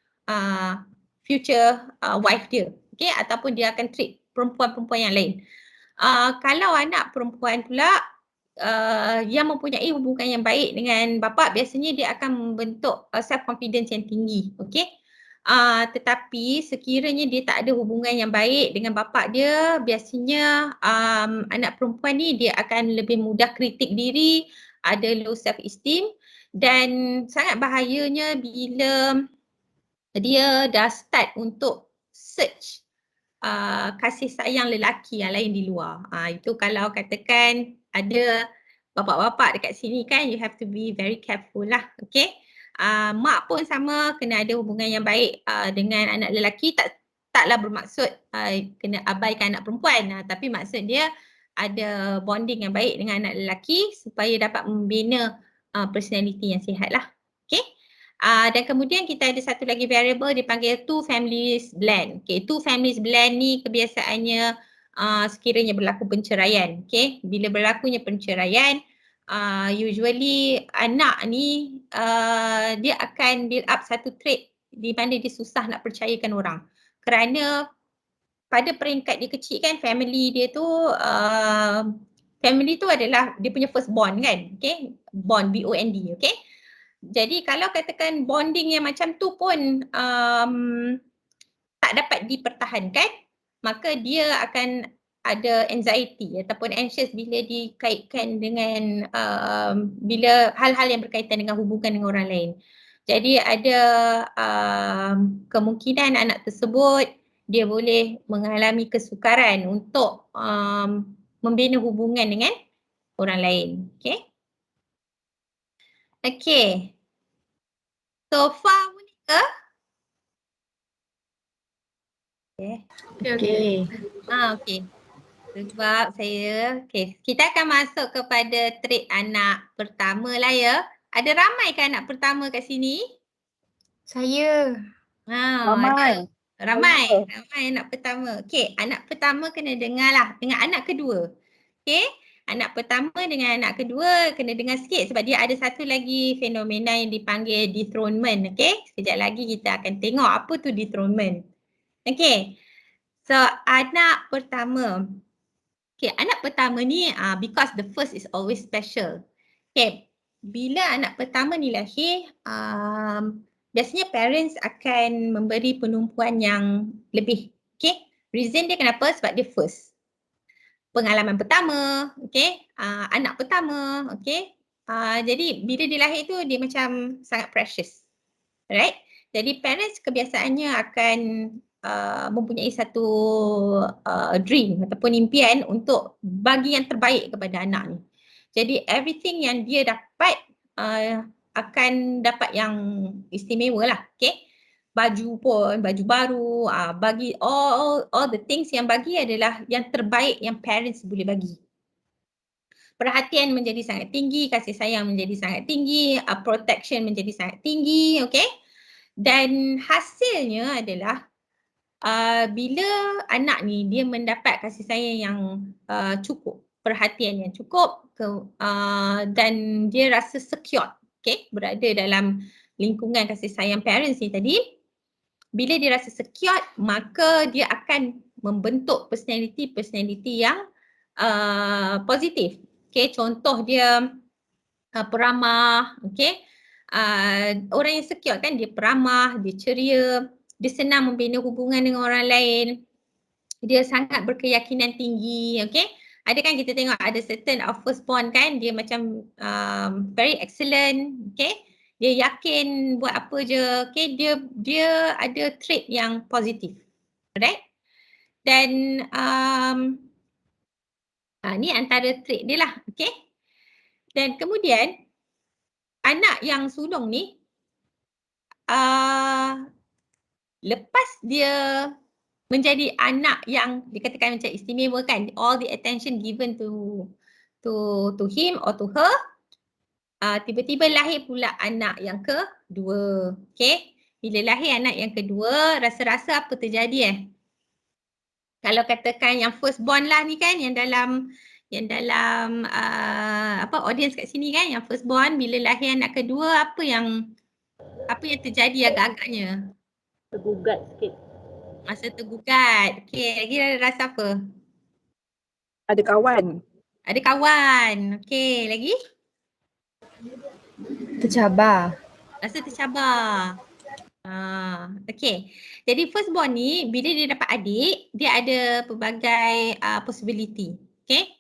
future wife dia. Okay, ataupun dia akan treat perempuan-perempuan yang lain. Kalau anak perempuan pula yang mempunyai hubungan yang baik dengan bapa, biasanya dia akan membentuk self confidence yang tinggi. Okay. Tetapi sekiranya dia tak ada hubungan yang baik dengan bapa dia, biasanya anak perempuan ni dia akan lebih mudah kritik diri, ada low self esteem, dan sangat bahayanya bila dia dah start untuk search kasih sayang lelaki yang lain di luar. Itu kalau katakan ada bapa-bapa dekat sini kan, you have to be very careful lah. Okay. Mak pun sama, kena ada hubungan yang baik dengan anak lelaki. Taklah bermaksud kena abaikan anak perempuan, tapi maksud dia ada bonding yang baik dengan anak lelaki supaya dapat membina personality yang sihat lah. Okay. Dan kemudian kita ada satu lagi variable dipanggil two families blend. Okay, two families blend ni kebiasaannya sekiranya berlaku perceraian. Okay, bila berlakunya perceraian, usually anak ni dia akan build up satu trait di mana dia susah nak percayakan orang. Kerana pada peringkat dia kecil kan, family dia tu adalah dia punya first bond kan. Okay, bond, B-O-N-D. Okay. Jadi kalau katakan bonding yang macam tu pun tak dapat dipertahankan, maka dia akan ada anxiety ataupun anxious bila dikaitkan dengan bila hal-hal yang berkaitan dengan hubungan dengan orang lain. Jadi ada kemungkinan anak tersebut dia boleh mengalami kesukaran untuk membina hubungan dengan orang lain. Okay. Okay. So far boleh ke? Okay. Okay. Sebab saya, kita akan masuk kepada trait anak pertama lah ya. Ada ramai ke anak pertama kat sini? Saya. Ramai. Ramai anak pertama. Okay, anak pertama kena dengar lah dengan anak kedua. Okay, anak pertama dengan anak kedua kena dengar sikit sebab dia ada satu lagi fenomena yang dipanggil dethronement. Okay, sekejap lagi kita akan tengok apa tu dethronement. Okay, so anak pertama. Okay, anak pertama ni because the first is always special. Okay, bila anak pertama ni lahir, biasanya parents akan memberi penumpuan yang lebih. Okay, reason dia kenapa? Sebab dia first. Pengalaman pertama, okay, anak pertama, okay. Jadi bila dia lahir tu dia macam sangat precious. Right? Jadi parents kebiasaannya akan mempunyai satu dream ataupun impian untuk bagi yang terbaik kepada anak ni. Jadi everything yang dia dapat akan dapat yang istimewa lah. Okay? Baju pun, baju baru, bagi all the things yang bagi adalah yang terbaik yang parents boleh bagi. Perhatian menjadi sangat tinggi, kasih sayang menjadi sangat tinggi, protection menjadi sangat tinggi, okay? Dan hasilnya adalah bila anak ni dia mendapat kasih sayang yang cukup, perhatian yang cukup dan dia rasa secure, okay, berada dalam lingkungan kasih sayang parents ni tadi. Bila dia rasa secure, maka dia akan membentuk personality yang positif. Okay, contoh dia peramah, okay. Orang yang secure kan dia peramah, dia ceria, dia senang membina hubungan dengan orang lain, dia sangat berkeyakinan tinggi, okay. Ada kan kita tengok ada certain of firstborn kan, dia macam very excellent, okay. Dia yakin buat apa je, okay. Dia ada trait yang positif, alright. Dan ni antara trait dia lah, okay. Dan kemudian anak yang sulung ni lepas dia menjadi anak yang dikatakan macam istimewa kan, all the attention given to him or to her, tiba-tiba lahir pula anak yang kedua, okay. Bila lahir anak yang kedua, rasa-rasa apa terjadi Kalau katakan yang firstborn lah ni kan, yang dalam audience kat sini kan, yang firstborn bila lahir anak kedua, apa yang terjadi agak-agaknya? Tergugat sikit. Masa tergugat. Okey, lagi rasa apa? Ada kawan. Ada kawan. Okey, lagi? Tercabar. Rasa tercabar. Okey. Jadi firstborn ni bila dia dapat adik, dia ada pelbagai possibility. Okey.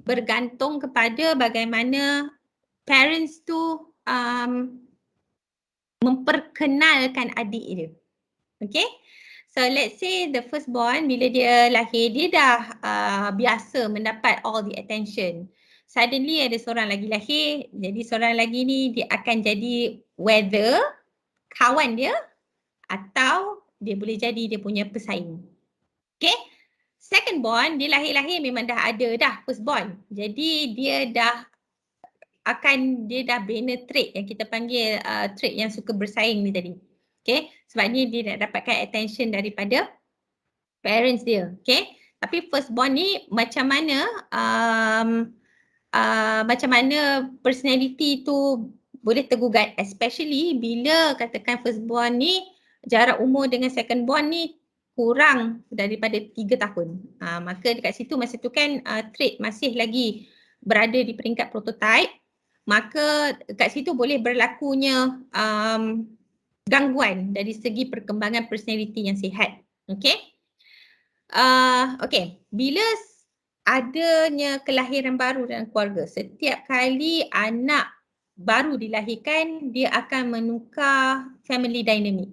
Bergantung kepada bagaimana parents tu memperkenalkan adik dia. Okay. So let's say the firstborn bila dia lahir, dia dah biasa mendapat all the attention. Suddenly ada seorang lagi lahir, jadi seorang lagi ni dia akan jadi whether kawan dia atau dia boleh jadi dia punya pesaing. Okay. Secondborn, dia lahir-lahir memang dah ada dah firstborn. Jadi dia dah bina trait yang kita panggil trait yang suka bersaing ni tadi. Okay, sebabnya dia nak dapatkan attention daripada parents dia. Okay, tapi firstborn ni macam mana personality tu boleh tergugat, especially bila katakan firstborn ni jarak umur dengan secondborn ni kurang daripada 3 tahun. Maka dekat situ masa tu kan trait masih lagi berada di peringkat prototype, maka kat situ boleh berlakunya gangguan dari segi perkembangan personality yang sihat. Okay. Okay. Bila adanya kelahiran baru dalam keluarga, setiap kali anak baru dilahirkan, dia akan menukar family dynamic.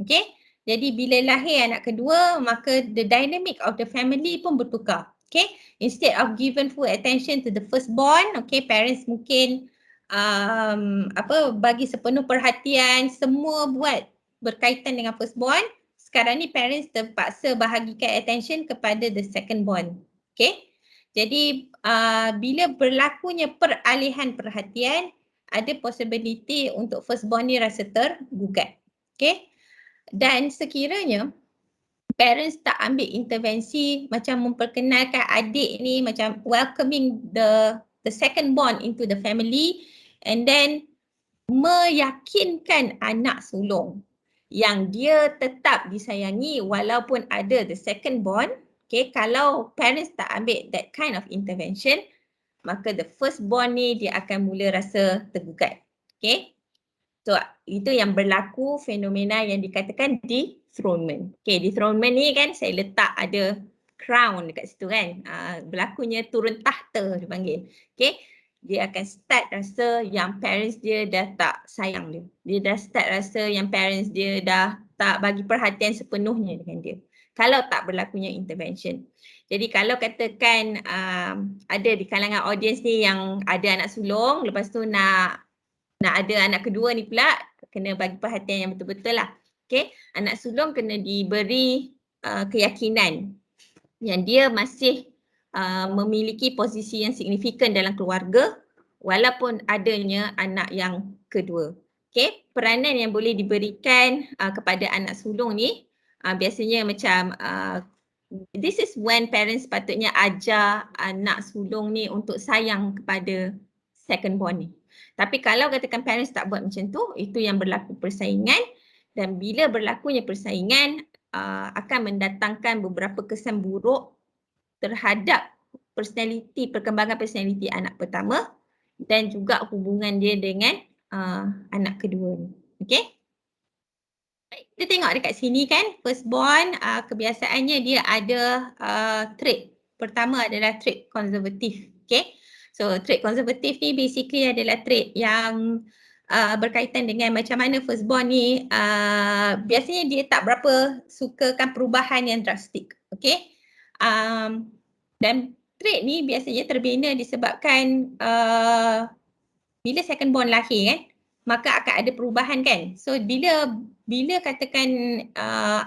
Okay. Jadi bila lahir anak kedua, maka the dynamic of the family pun bertukar. Okay. Instead of given full attention to the firstborn, okay, parents mungkin bagi sepenuh perhatian semua buat berkaitan dengan firstborn. Sekarang ni parents terpaksa bahagikan attention kepada the secondborn. Okay. Jadi bila berlakunya peralihan perhatian, ada possibility untuk firstborn ni rasa tergugat. Okay. Dan sekiranya parents tak ambil intervensi macam memperkenalkan adik ni, macam welcoming the secondborn into the family, and then meyakinkan anak sulung yang dia tetap disayangi walaupun ada the secondborn. Okay, kalau parents tak ambil that kind of intervention, maka the firstborn ni dia akan mula rasa tergugat. Okay, so itu yang berlaku fenomena yang dikatakan dethronement. Okay, dethronement ni kan saya letak ada crown dekat situ kan. Berlakunya turun tahta dipanggil. Okay. Dia akan start rasa yang parents dia dah tak sayang dia. Dia dah start rasa yang parents dia dah tak bagi perhatian sepenuhnya dengan dia. Kalau tak berlakunya intervention. Jadi kalau katakan ada di kalangan audience ni yang ada anak sulung, lepas tu nak ada anak kedua ni pula, kena bagi perhatian yang betul-betul lah. Okay, anak sulung kena diberi keyakinan yang dia masih memiliki posisi yang signifikan dalam keluarga walaupun adanya anak yang kedua. Okay, peranan yang boleh diberikan kepada anak sulung ni biasanya macam this is when parents patutnya ajar anak sulung ni untuk sayang kepada secondborn ni. Tapi kalau katakan parents tak buat macam tu, itu yang berlaku persaingan, dan bila berlakunya persaingan akan mendatangkan beberapa kesan buruk terhadap perkembangan personality anak pertama dan juga hubungan dia dengan anak kedua ni. Okey? Baik, kita tengok dekat sini kan, firstborn kebiasaannya dia ada trait. Pertama adalah trait konservatif. Okey? So trait konservatif ni basically adalah trait yang berkaitan dengan macam mana firstborn ni biasanya dia tak berapa sukakan perubahan yang drastik. Okey? Dan trait ni biasanya terbina disebabkan bila secondborn lahir kan, maka akan ada perubahan kan. So bila katakan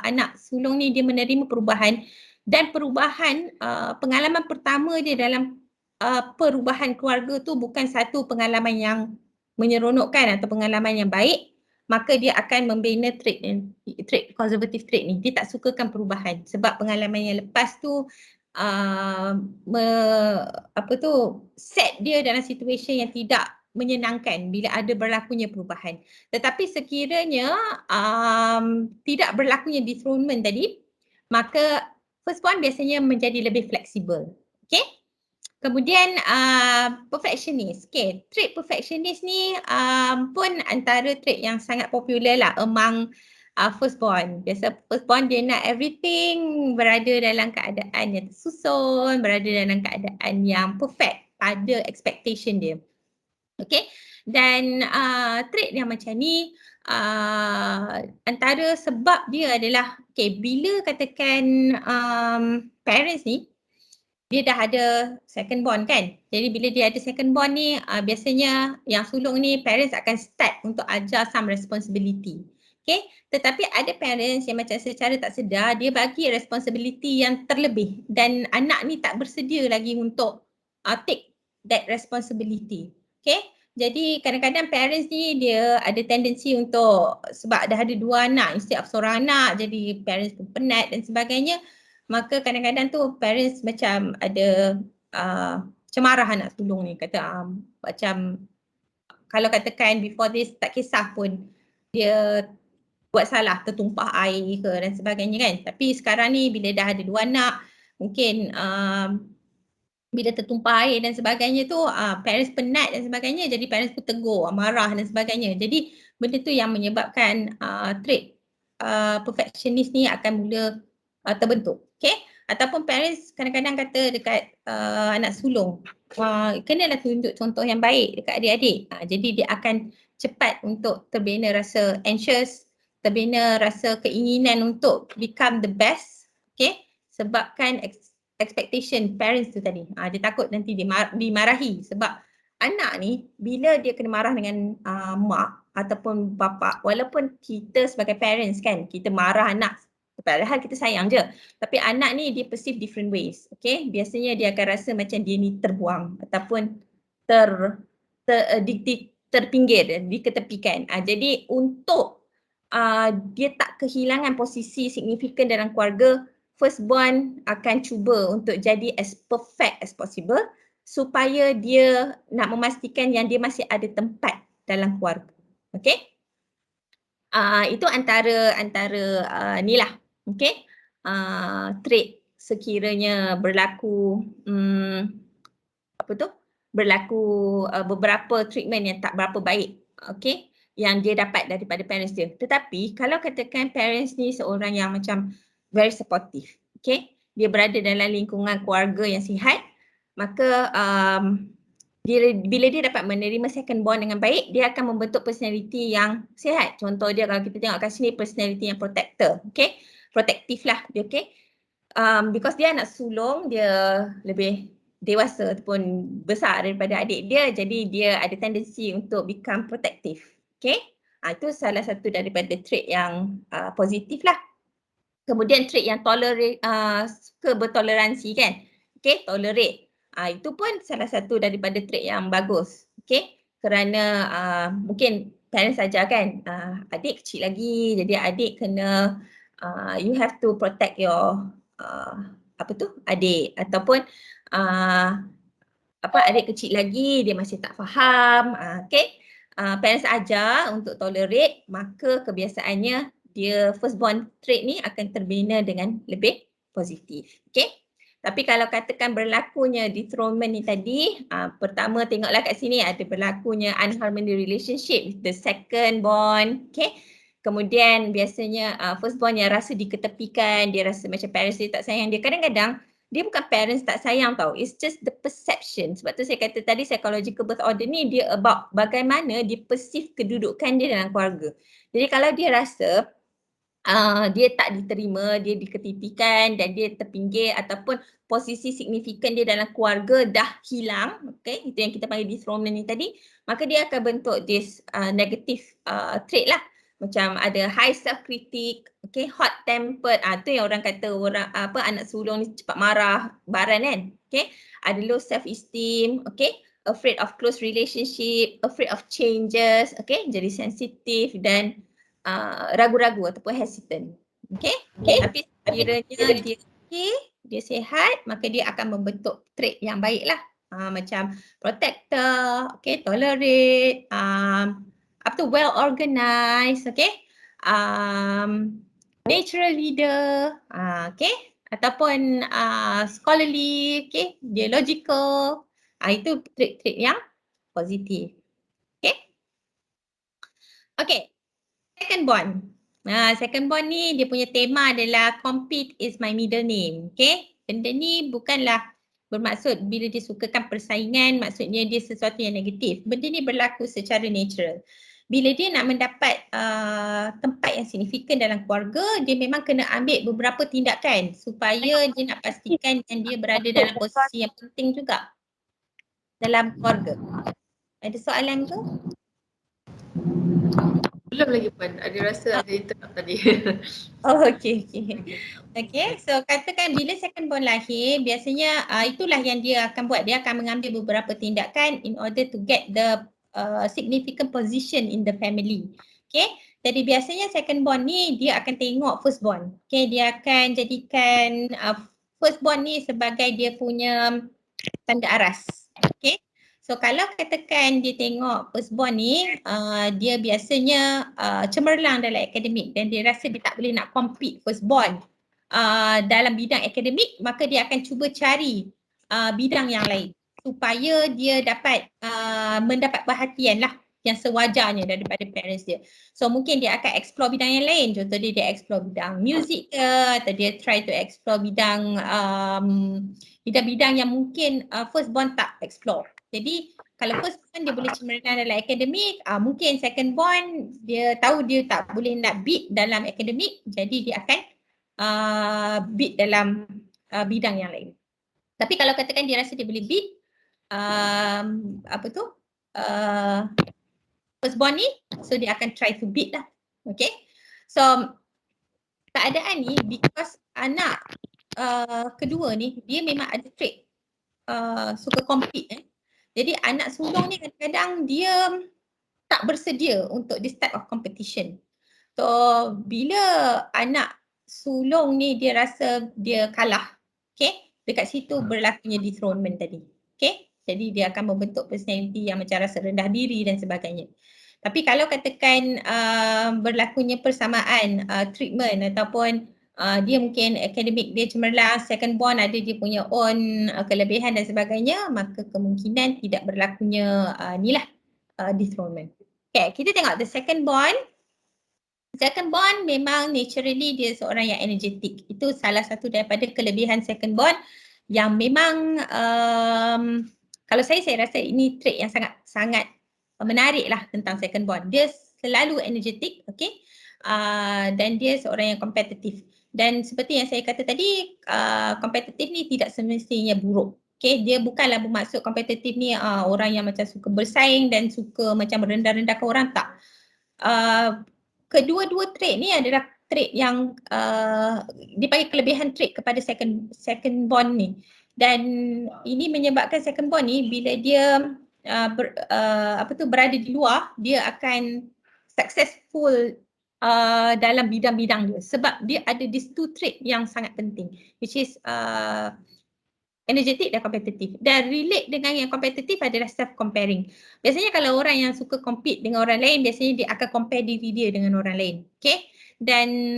anak sulung ni dia menerima perubahan dan perubahan pengalaman pertama dia dalam perubahan keluarga tu bukan satu pengalaman yang menyeronokkan atau pengalaman yang baik, maka dia akan membina trait konservatif trait ni. Dia tak sukakan perubahan sebab pengalaman yang lepas tu set dia dalam situasi yang tidak menyenangkan bila ada berlakunya perubahan. Tetapi sekiranya tidak berlakunya dethronement tadi, maka firstborn biasanya menjadi lebih fleksibel. Okay? Kemudian perfectionist. Okay, trait perfectionist ni pun antara trait yang sangat popular lah among firstborn. Biasa firstborn dia nak everything berada dalam keadaan yang tersusun, berada dalam keadaan yang perfect pada expectation dia. Okay, dan trait yang macam ni antara sebab dia adalah bila katakan parents ni dia dah ada second born kan. Jadi bila dia ada second born ni biasanya yang sulung ni parents akan start untuk ajar some responsibility. Okay, tetapi ada parents yang macam secara tak sedar dia bagi responsibility yang terlebih dan anak ni tak bersedia lagi untuk take that responsibility. Okay, jadi kadang-kadang parents ni dia ada tendensi untuk sebab dah ada dua anak instead of seorang anak, jadi parents pun penat dan sebagainya. Maka kadang-kadang tu parents macam ada macam marah anak sulung ni, kata macam kalau katakan before this tak kisah pun dia buat salah, tertumpah air ke dan sebagainya kan. Tapi sekarang ni bila dah ada dua anak, mungkin bila tertumpah air dan sebagainya tu parents penat dan sebagainya, jadi parents pun tegur, marah dan sebagainya. Jadi benda tu yang menyebabkan trait perfectionist ni akan mula terbentuk. Okay, ataupun parents kadang-kadang kata dekat anak sulung, kenalah tunjuk contoh yang baik dekat adik-adik. Jadi dia akan cepat untuk terbina rasa anxious, terbina rasa keinginan untuk become the best. Okay, sebabkan expectation parents tu tadi. Dia takut nanti dimarahi sebab anak ni bila dia kena marah dengan mak ataupun bapa, walaupun kita sebagai parents kan, kita marah anak padahal kita sayang je. Tapi anak ni dia perceive different ways. Okay, biasanya dia akan rasa macam dia ni terbuang ataupun terpinggir, diketepikan. Jadi untuk dia tak kehilangan posisi signifikan dalam keluarga, firstborn akan cuba untuk jadi as perfect as possible supaya dia nak memastikan yang dia masih ada tempat dalam keluarga. Okay, itu antara ni lah. Okay, trait sekiranya berlaku berlaku beberapa treatment yang tak berapa baik, okay, yang dia dapat daripada parents dia. Tetapi kalau katakan parents ni seorang yang macam very supportive, okay, dia berada dalam lingkungan keluarga yang sihat, maka bila dia dapat menerima second born dengan baik, dia akan membentuk personality yang sihat. Contoh dia kalau kita tengok kat sini, personality yang protector, okay, protektif lah dia, okay. Because dia anak sulung, dia lebih dewasa ataupun besar daripada adik dia, jadi dia ada tendensi untuk become protective. Okay, itu salah satu daripada trait yang positif lah. Kemudian trait yang suka bertoleransi kan, okay, tolerate. Itu pun salah satu daripada trait yang bagus. Okay, kerana mungkin parents ajar kan, adik kecil lagi, jadi adik kena you have to protect your adik, ataupun adik kecil lagi, dia masih tak faham. Okay, parents ajar untuk tolerate, maka kebiasaannya dia firstborn trait ni akan terbina dengan lebih positif. Okay, Tapi kalau katakan berlakunya dethronement ni tadi, pertama tengoklah kat sini ada berlakunya unharmony relationship with the second born, okay. Kemudian biasanya first born yang rasa diketepikan, dia rasa macam parents dia tak sayang dia. Kadang-kadang dia bukan parents tak sayang tau, it's just the perception. Sebab tu saya kata tadi psychological birth order ni dia about bagaimana dia perceive kedudukan dia dalam keluarga. Jadi kalau dia rasa dia tak diterima, dia diketepikan dan dia terpinggir ataupun posisi signifikan dia dalam keluarga dah hilang, okay, itu yang kita panggil dethronement ni tadi, maka dia akan bentuk this negative trait lah. Macam ada high self critic, okay, hot tempered, tu yang orang kata orang anak sulung ni cepat marah, baran kan, okay. Ada low self esteem, okay, afraid of close relationship, afraid of changes, okay, jadi sensitif dan ragu-ragu ataupun hesitant. Okay? Tapi sekiranya dia okay, dia sihat, maka dia akan membentuk trait yang baik lah. Macam protector, okay, tolerate, well organized, okay, natural leader, okay, ataupun scholarly, okay, dia logical, itu trait-trait yang positif. Okay? Okay. Second born. Second born ni dia punya tema adalah compete is my middle name. Okay. Benda ni bukanlah bermaksud bila dia sukakan persaingan, maksudnya dia sesuatu yang negatif. Benda ni berlaku secara natural. Bila dia nak mendapat tempat yang signifikan dalam keluarga, dia memang kena ambil beberapa tindakan supaya dia nak pastikan yang dia berada dalam posisi yang penting juga dalam keluarga. Ada soalan ke? Belum lagi Puan, ada rasa ada interrupt tadi. Oh, okay. Okay, so katakan bila second born lahir, biasanya itulah yang dia akan buat. Dia akan mengambil beberapa tindakan in order to get the significant position in the family. Okay, jadi biasanya second born ni dia akan tengok first born. Okay, dia akan jadikan first born ni sebagai dia punya tanda aras. Okay. So kalau katakan dia tengok firstborn ni, dia biasanya cemerlang dalam akademik dan dia rasa dia tak boleh nak compete firstborn dalam bidang akademik, maka dia akan cuba cari bidang yang lain supaya dia dapat mendapat perhatian lah yang sewajarnya daripada parents dia. So mungkin dia akan explore bidang yang lain, contoh dia explore bidang music ke, atau dia try to explore bidang bidang-bidang yang mungkin firstborn tak explore. Jadi kalau firstborn dia boleh cemerlang dalam akademik, mungkin secondborn dia tahu dia tak boleh nak beat dalam akademik, jadi dia akan beat dalam bidang yang lain. Tapi kalau katakan dia rasa dia boleh beat firstborn ni, so dia akan try to beat lah. Okay, so keadaan ni because anak kedua ni dia memang ada trait suka compete. Jadi anak sulung ni kadang-kadang dia tak bersedia untuk this type of competition. So bila anak sulung ni dia rasa dia kalah, okay, dekat situ berlakunya dethronement tadi. Okay, jadi dia akan membentuk personality yang macam rasa rendah diri dan sebagainya. Tapi kalau katakan berlakunya persamaan treatment ataupun dia mungkin akademik dia cemerlang, second born ada dia punya own kelebihan dan sebagainya, maka kemungkinan tidak berlakunya dethronement. Okay, kita tengok the second born. Second born memang naturally dia seorang yang energetic. Itu salah satu daripada kelebihan second born yang memang kalau saya rasa ini trait yang sangat menarik lah tentang second born. Dia selalu energetic, okay, dan dia seorang yang kompetitif. Dan seperti yang saya kata tadi, kompetitif ni tidak semestinya buruk. Okay, dia bukanlah bermaksud kompetitif ni orang yang macam suka bersaing dan suka macam merendah-rendahkan orang, tak. Kedua-dua trait ni adalah trait yang dipanggil kelebihan trait kepada second born ni. Dan ini menyebabkan second born ni bila dia berada di luar, dia akan successful dalam bidang-bidang dia sebab dia ada these two trait yang sangat penting, which is energetic dan kompetitif. Dan relate dengan yang kompetitif adalah self-comparing. Biasanya kalau orang yang suka compete dengan orang lain, biasanya dia akan compare diri dia dengan orang lain. Okay? Dan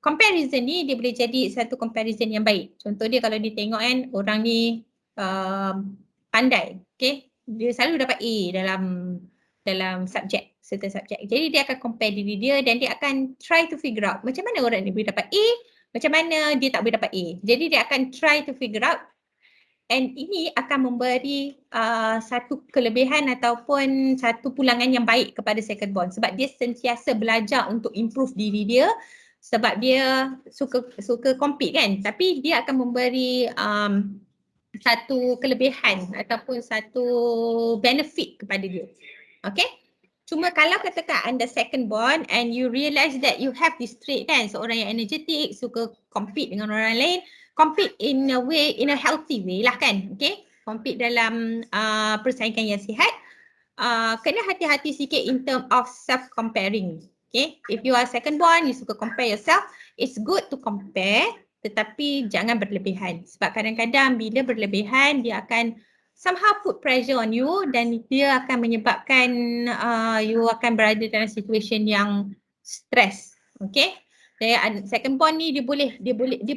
comparison ni dia boleh jadi satu comparison yang baik. Contoh dia kalau dia tengok kan orang ni pandai, okay, dia selalu dapat A dalam subjek, certain subjek. Jadi dia akan compare diri dia dan dia akan try to figure out macam mana orang ni boleh dapat A, macam mana dia tak boleh dapat A. Jadi dia akan try to figure out, and ini akan memberi satu kelebihan ataupun satu pulangan yang baik kepada second born sebab dia sentiasa belajar untuk improve diri dia sebab dia suka compete kan, tapi dia akan memberi satu kelebihan ataupun satu benefit kepada dia. Okay? Cuma kalau katakan anda second born and you realise that you have this trait kan, seorang yang energetic, suka compete dengan orang lain, compete in a way, in a healthy way lah kan, okay? Compete dalam persaingan yang sihat. Kena hati-hati sikit in term of self-comparing, okay? If you are second born, you suka compare yourself, it's good to compare tetapi jangan berlebihan sebab kadang-kadang bila berlebihan dia akan somehow put pressure on you dan dia akan menyebabkan you akan berada dalam situation yang stress, okay? Dan second born ni dia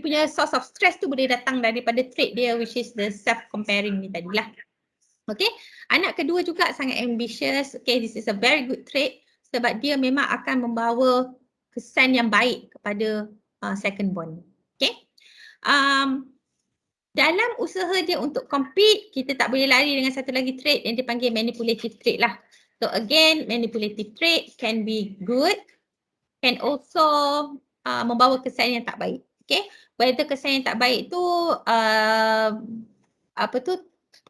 punya source of stress tu boleh datang daripada trait dia which is the self comparing ni tadilah. Okay, anak kedua juga sangat ambitious. Okay, this is a very good trait sebab dia memang akan membawa kesan yang baik kepada second born. Okay, dalam usaha dia untuk compete, kita tak boleh lari dengan satu lagi trait yang dipanggil manipulative trait lah. So again, manipulative trait can be good, can also membawa kesan yang tak baik. Okay, whether kesan yang tak baik tu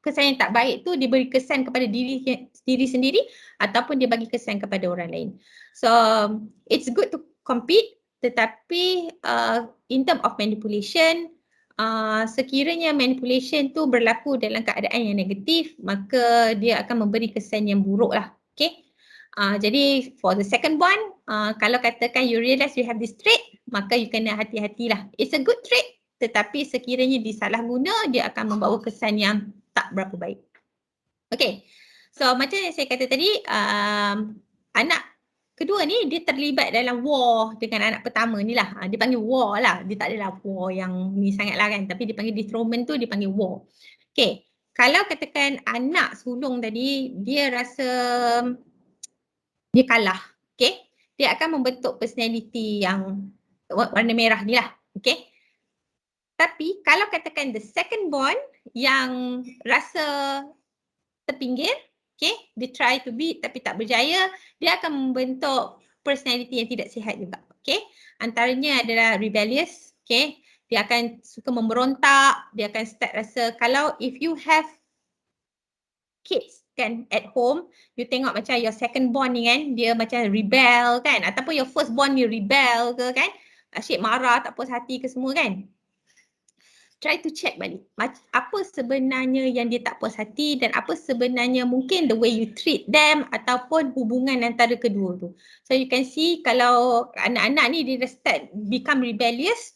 kesan yang tak baik tu diberi kesan kepada diri sendiri ataupun dia bagi kesan kepada orang lain. So it's good to compete tetapi in term of manipulation, sekiranya manipulation tu berlaku dalam keadaan yang negatif maka dia akan memberi kesan yang buruk lah. Okay. Jadi for the second one, kalau katakan you realise you have this trait, maka you kena hati-hatilah. It's a good trait tetapi sekiranya disalahguna dia akan membawa kesan yang tak berapa baik. Okay, so macam yang saya kata tadi, anak kedua ni dia terlibat dalam war dengan anak pertama ni lah. Dia panggil war lah, dia tak adalah war yang ni sangat lah kan, tapi dia panggil dethronement tu dia panggil war. Okay, kalau katakan anak sulung tadi dia rasa dia kalah, okay, dia akan membentuk personality yang warna merah ni lah, okay. Tapi kalau katakan the second born yang rasa terpinggir, okay, dia try to beat tapi tak berjaya, dia akan membentuk personality yang tidak sihat juga, okay. Antaranya adalah rebellious, okay, dia akan suka memberontak, dia akan start rasa kalau if you have kids kan at home, you tengok macam your second born ni kan, dia macam rebel kan, ataupun your first born ni rebel ke kan, asyik marah, tak puas hati ke semua kan. Try to check balik apa sebenarnya yang dia tak puas hati dan apa sebenarnya mungkin the way you treat them ataupun hubungan antara kedua tu. So you can see kalau anak-anak ni dia start become rebellious,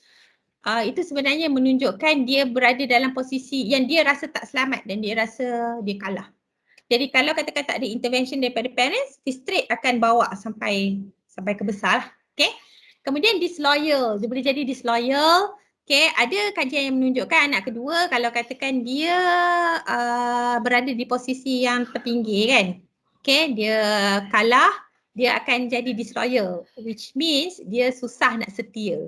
itu sebenarnya menunjukkan dia berada dalam posisi yang dia rasa tak selamat dan dia rasa dia kalah. Jadi kalau katakan tak ada intervention daripada parents, this trait akan bawa sampai ke besar lah. Okay. Kemudian disloyal, dia boleh jadi disloyal. Okay, ada kajian yang menunjukkan anak kedua kalau katakan dia berada di posisi yang terpinggir kan, okay, dia kalah, dia akan jadi disloyal, which means dia susah nak setia.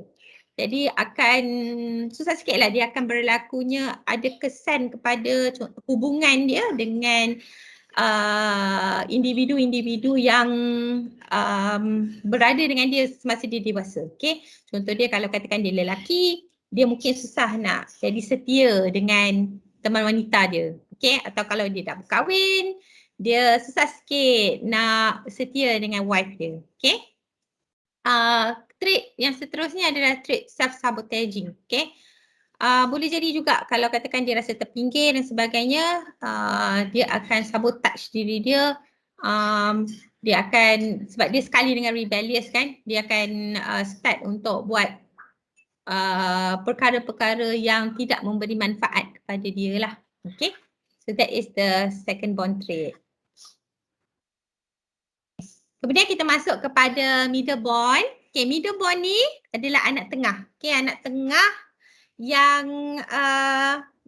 Jadi akan susah sikit lah, dia akan berlakunya ada kesan kepada hubungan dia dengan individu-individu yang berada dengan dia semasa dia dewasa. Okay, contoh dia kalau katakan dia lelaki, dia mungkin susah nak jadi setia dengan teman wanita dia. Okay, atau kalau dia dah berkahwin, dia susah sikit nak setia dengan wife dia. Okay, trait yang seterusnya adalah trait self-sabotaging. Okay, boleh jadi juga kalau katakan dia rasa terpinggir dan sebagainya, dia akan sabotage diri dia. Dia akan, sebab dia sekali dengan rebellious kan, dia akan start untuk buat perkara-perkara yang tidak memberi manfaat kepada dia lah. Okay, so that is the second born trait. Kemudian kita masuk kepada middle born. Okay, middle born ni adalah anak tengah. Okay, anak tengah yang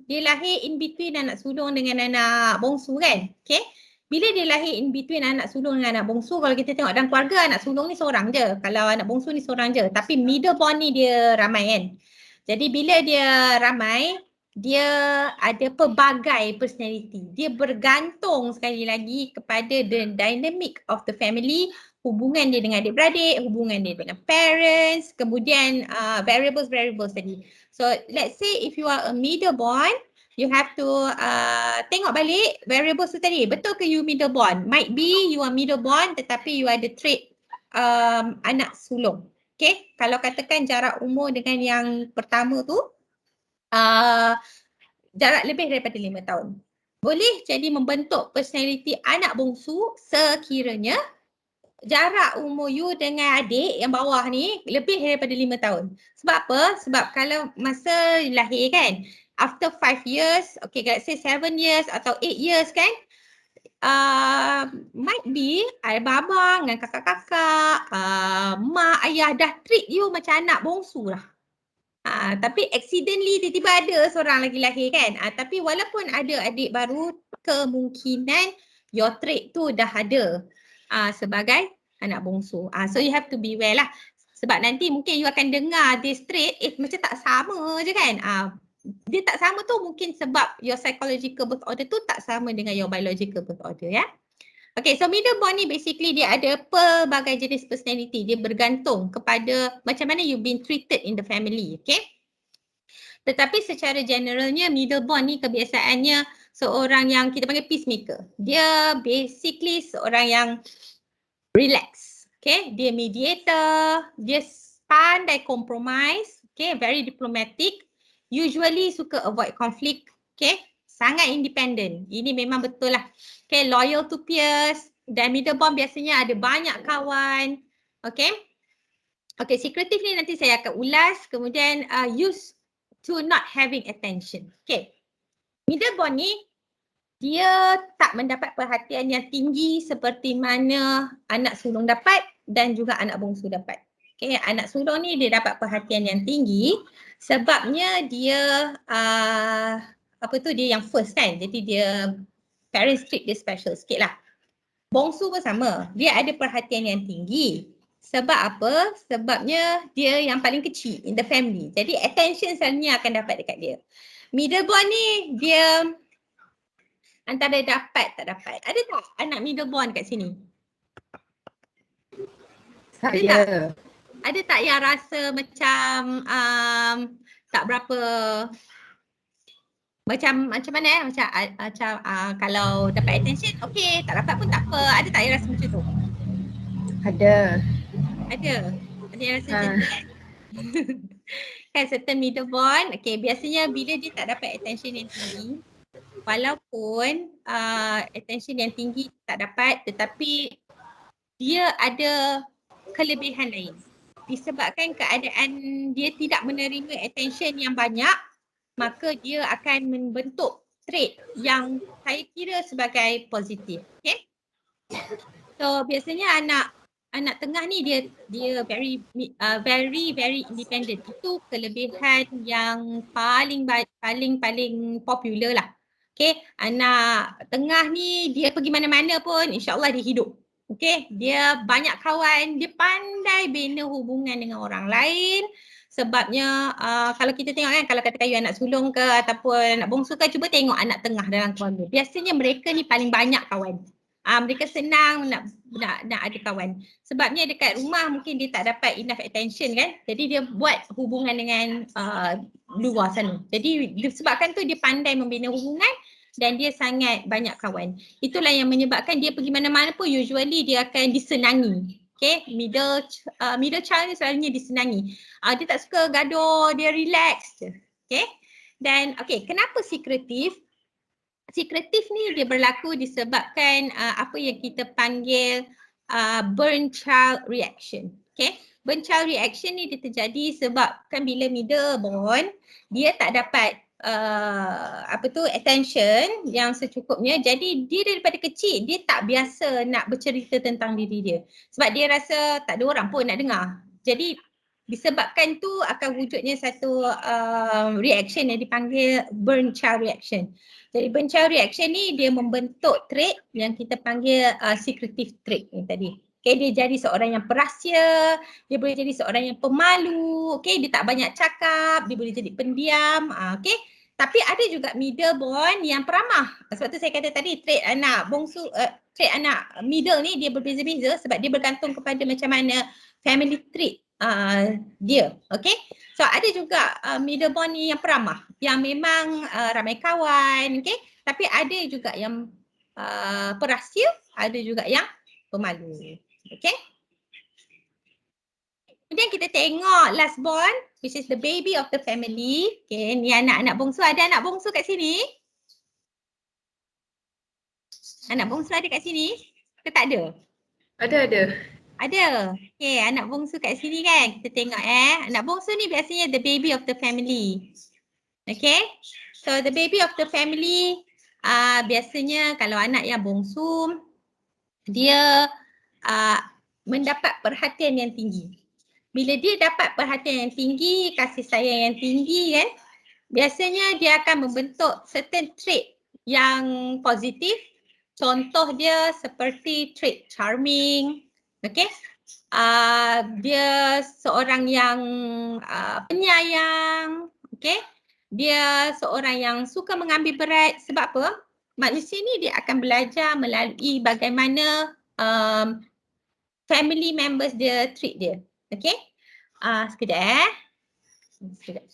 dia lahir in between anak sulung dengan anak bongsu kan. Okay. Bila dia lahir in between anak sulung dengan anak bongsu, kalau kita tengok dalam keluarga anak sulung ni seorang je. Kalau anak bongsu ni seorang je. Tapi middle born ni dia ramai kan. Jadi bila dia ramai, dia ada pelbagai personality. Dia bergantung sekali lagi kepada the dynamic of the family, hubungan dia dengan adik-beradik, hubungan dia dengan parents, kemudian variables tadi. So let's say if you are a middle born, you have to tengok balik variables tu tadi. Betul ke you middle born? Might be you are middle born tetapi you ada trait anak sulung. Okay, kalau katakan jarak umur dengan yang pertama tu jarak lebih daripada 5 tahun. Boleh jadi membentuk personality anak bongsu sekiranya jarak umur you dengan adik yang bawah ni lebih daripada 5 tahun. Sebab apa? Sebab kalau masa lahir kan, after 5 years, okay let's say 7 years atau 8 years kan, might be abang dengan kakak-kakak, mak, ayah dah treat you macam anak bongsu lah. Tapi accidentally tiba-tiba ada seorang lagi lahir kan. Tapi walaupun ada adik baru, kemungkinan your trait tu dah ada sebagai anak bongsu. So you have to beware lah. Sebab nanti mungkin you akan dengar this trait, macam tak sama je kan. Dia tak sama tu mungkin sebab your psychological birth order tu tak sama dengan your biological birth order ya. Okay, so middle born ni basically dia ada pelbagai jenis personality. Dia bergantung kepada macam mana you been treated in the family, okay? Tetapi secara generalnya middle born ni kebiasaannya seorang yang kita panggil peacemaker. Dia basically seorang yang relax, okay? Dia mediator, dia pandai compromise, okay? Very diplomatic, usually suka avoid conflict, okay? Sangat independent. Ini memang betul lah. Okay, loyal to peers dan middle born biasanya ada banyak kawan, okay? Okay, secretive ni nanti saya akan ulas. Kemudian used to not having attention. Okay, middle born ni dia tak mendapat perhatian yang tinggi seperti mana anak sulung dapat dan juga anak bongsu dapat. Okay, anak sulung ni dia dapat perhatian yang tinggi sebabnya dia dia yang first kan. Jadi dia parents treat dia special sikit lah. Bongsu pun sama. Dia ada perhatian yang tinggi. Sebab apa? Sebabnya dia yang paling kecil in the family. Jadi attention selalunya akan dapat dekat dia. Middle born ni dia antara dapat tak dapat. Ada tak anak middle born kat sini? Saya. Ada tak yang rasa macam tak berapa macam mana macam kalau dapat attention okey, tak dapat pun tak apa. Ada tak yang rasa macam tu? Ada. Ada yang rasa macam tu kan? Kan certain middle born, okey biasanya bila dia tak dapat attention yang tinggi, walaupun attention yang tinggi tak dapat tetapi dia ada kelebihan lain. Disebabkan keadaan dia tidak menerima attention yang banyak, maka dia akan membentuk trait yang saya kira sebagai positif. Okay? So biasanya anak tengah ni dia very independent. Itu kelebihan yang paling popular lah. Okay, anak tengah ni dia pergi mana-mana pun insyaAllah dia hidup. Okay, dia banyak kawan, dia pandai bina hubungan dengan orang lain. Sebabnya kalau kita tengok kan, kalau katakan you anak sulung ke ataupun anak bongsu ke, cuba tengok anak tengah dalam keluarga. Biasanya mereka ni paling banyak kawan. Mereka senang nak ada kawan. Sebabnya dekat rumah mungkin dia tak dapat enough attention kan. Jadi dia buat hubungan dengan luar sana. Jadi disebabkan tu dia pandai membina hubungan dan dia sangat banyak kawan. Itulah yang menyebabkan dia pergi mana-mana pun usually dia akan disenangi. Okay, middle child ni selalunya disenangi. Dia tak suka gaduh, dia relax je. Okay, dan okay, kenapa secretive? Secretive ni dia berlaku disebabkan apa yang kita panggil burn child reaction. Okay, burn child reaction ni dia terjadi sebab kan bila middle born dia tak dapat attention yang secukupnya. Jadi dia daripada kecil dia tak biasa nak bercerita tentang diri dia. Sebab dia rasa tak ada orang pun nak dengar. Jadi disebabkan tu akan wujudnya satu reaction yang dipanggil burn child reaction. Jadi burn child reaction ni dia membentuk trait yang kita panggil secretive trait ni tadi. Okay, dia jadi seorang yang perahsia, dia boleh jadi seorang yang pemalu, okay, dia tak banyak cakap, dia boleh jadi pendiam, okay. Tapi ada juga middle born yang peramah. Sebab tu saya kata tadi trait anak bongsu, trait anak middle ni dia berbeza-beza sebab dia bergantung kepada macam mana family trait dia, okay. So ada juga middle born ni yang peramah, yang memang ramai kawan, okay. Tapi ada juga yang perahsia, ada juga yang pemalu. Okay. Kemudian kita tengok last born, which is the baby of the family. Okay, ni anak-anak bongsu. Ada anak bongsu kat sini? Anak bongsu ada kat sini? Ke tak ada? Ada. Ada. Okay, anak bongsu kat sini kan. Kita tengok anak bongsu ni biasanya the baby of the family. Okay. So the baby of the family biasanya kalau anak yang bongsu, dia mendapat perhatian yang tinggi. Bila dia dapat perhatian yang tinggi, kasih sayang yang tinggi kan, biasanya dia akan membentuk certain trait yang positif. Contoh dia seperti trait charming, okay. Dia seorang yang penyayang, okay. Dia seorang yang suka mengambil berat. Sebab apa? Manusia ni dia akan belajar melalui bagaimana family members dia treat dia. Okay. Sekejap sekejap.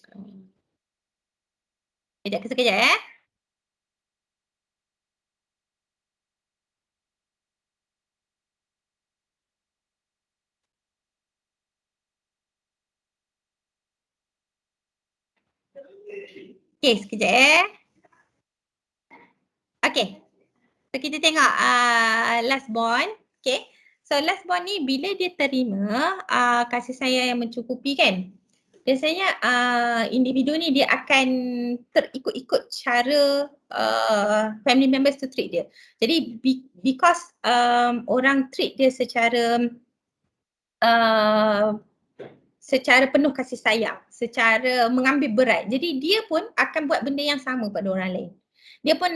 Okay, sekejap. Okay. So kita tengok last born. Okay. So last born ni bila dia terima kasih sayang yang mencukupi kan, biasanya individu ni dia akan terikut-ikut cara family members to treat dia. Jadi because orang treat dia secara penuh kasih sayang, secara mengambil berat, jadi dia pun akan buat benda yang sama pada orang lain. Dia pun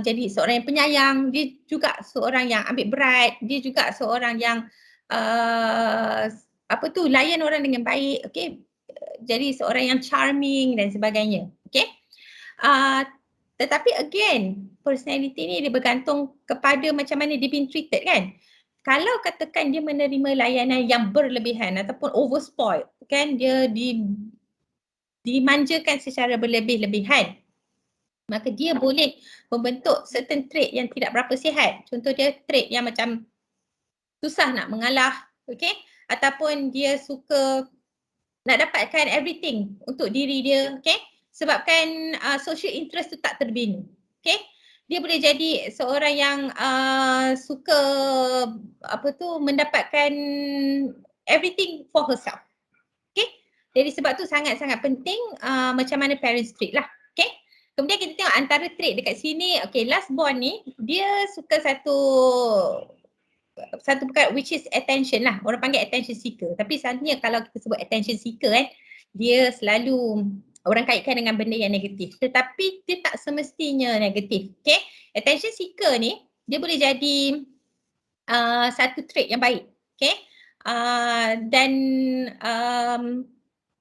jadi seorang yang penyayang, dia juga seorang yang ambil berat, dia juga seorang yang layan orang dengan baik, okay. Jadi seorang yang charming dan sebagainya, okay. Tetapi again, personality ni dia bergantung kepada macam mana dia been treated kan. Kalau katakan dia menerima layanan yang berlebihan ataupun overspoiled kan, dia dimanjakan secara berlebih-lebihan, maka dia boleh membentuk certain trait yang tidak berapa sihat. Contoh dia trait yang macam susah nak mengalah, okay? Ataupun dia suka nak dapatkan everything untuk diri dia, okay? Sebabkan social interest tu tak terbina, okay? Dia boleh jadi seorang yang suka mendapatkan everything for herself, okay? Jadi sebab tu sangat-sangat penting macam mana parents treat lah, okay? Kemudian kita tengok antara trait dekat sini, okay, last born ni dia suka satu perkara which is attention lah. Orang panggil attention seeker. Tapi sebenarnya kalau kita sebut attention seeker kan, dia selalu orang kaitkan dengan benda yang negatif. Tetapi dia tak semestinya negatif. Okay? Attention seeker ni dia boleh jadi satu trait yang baik. Okay? Dan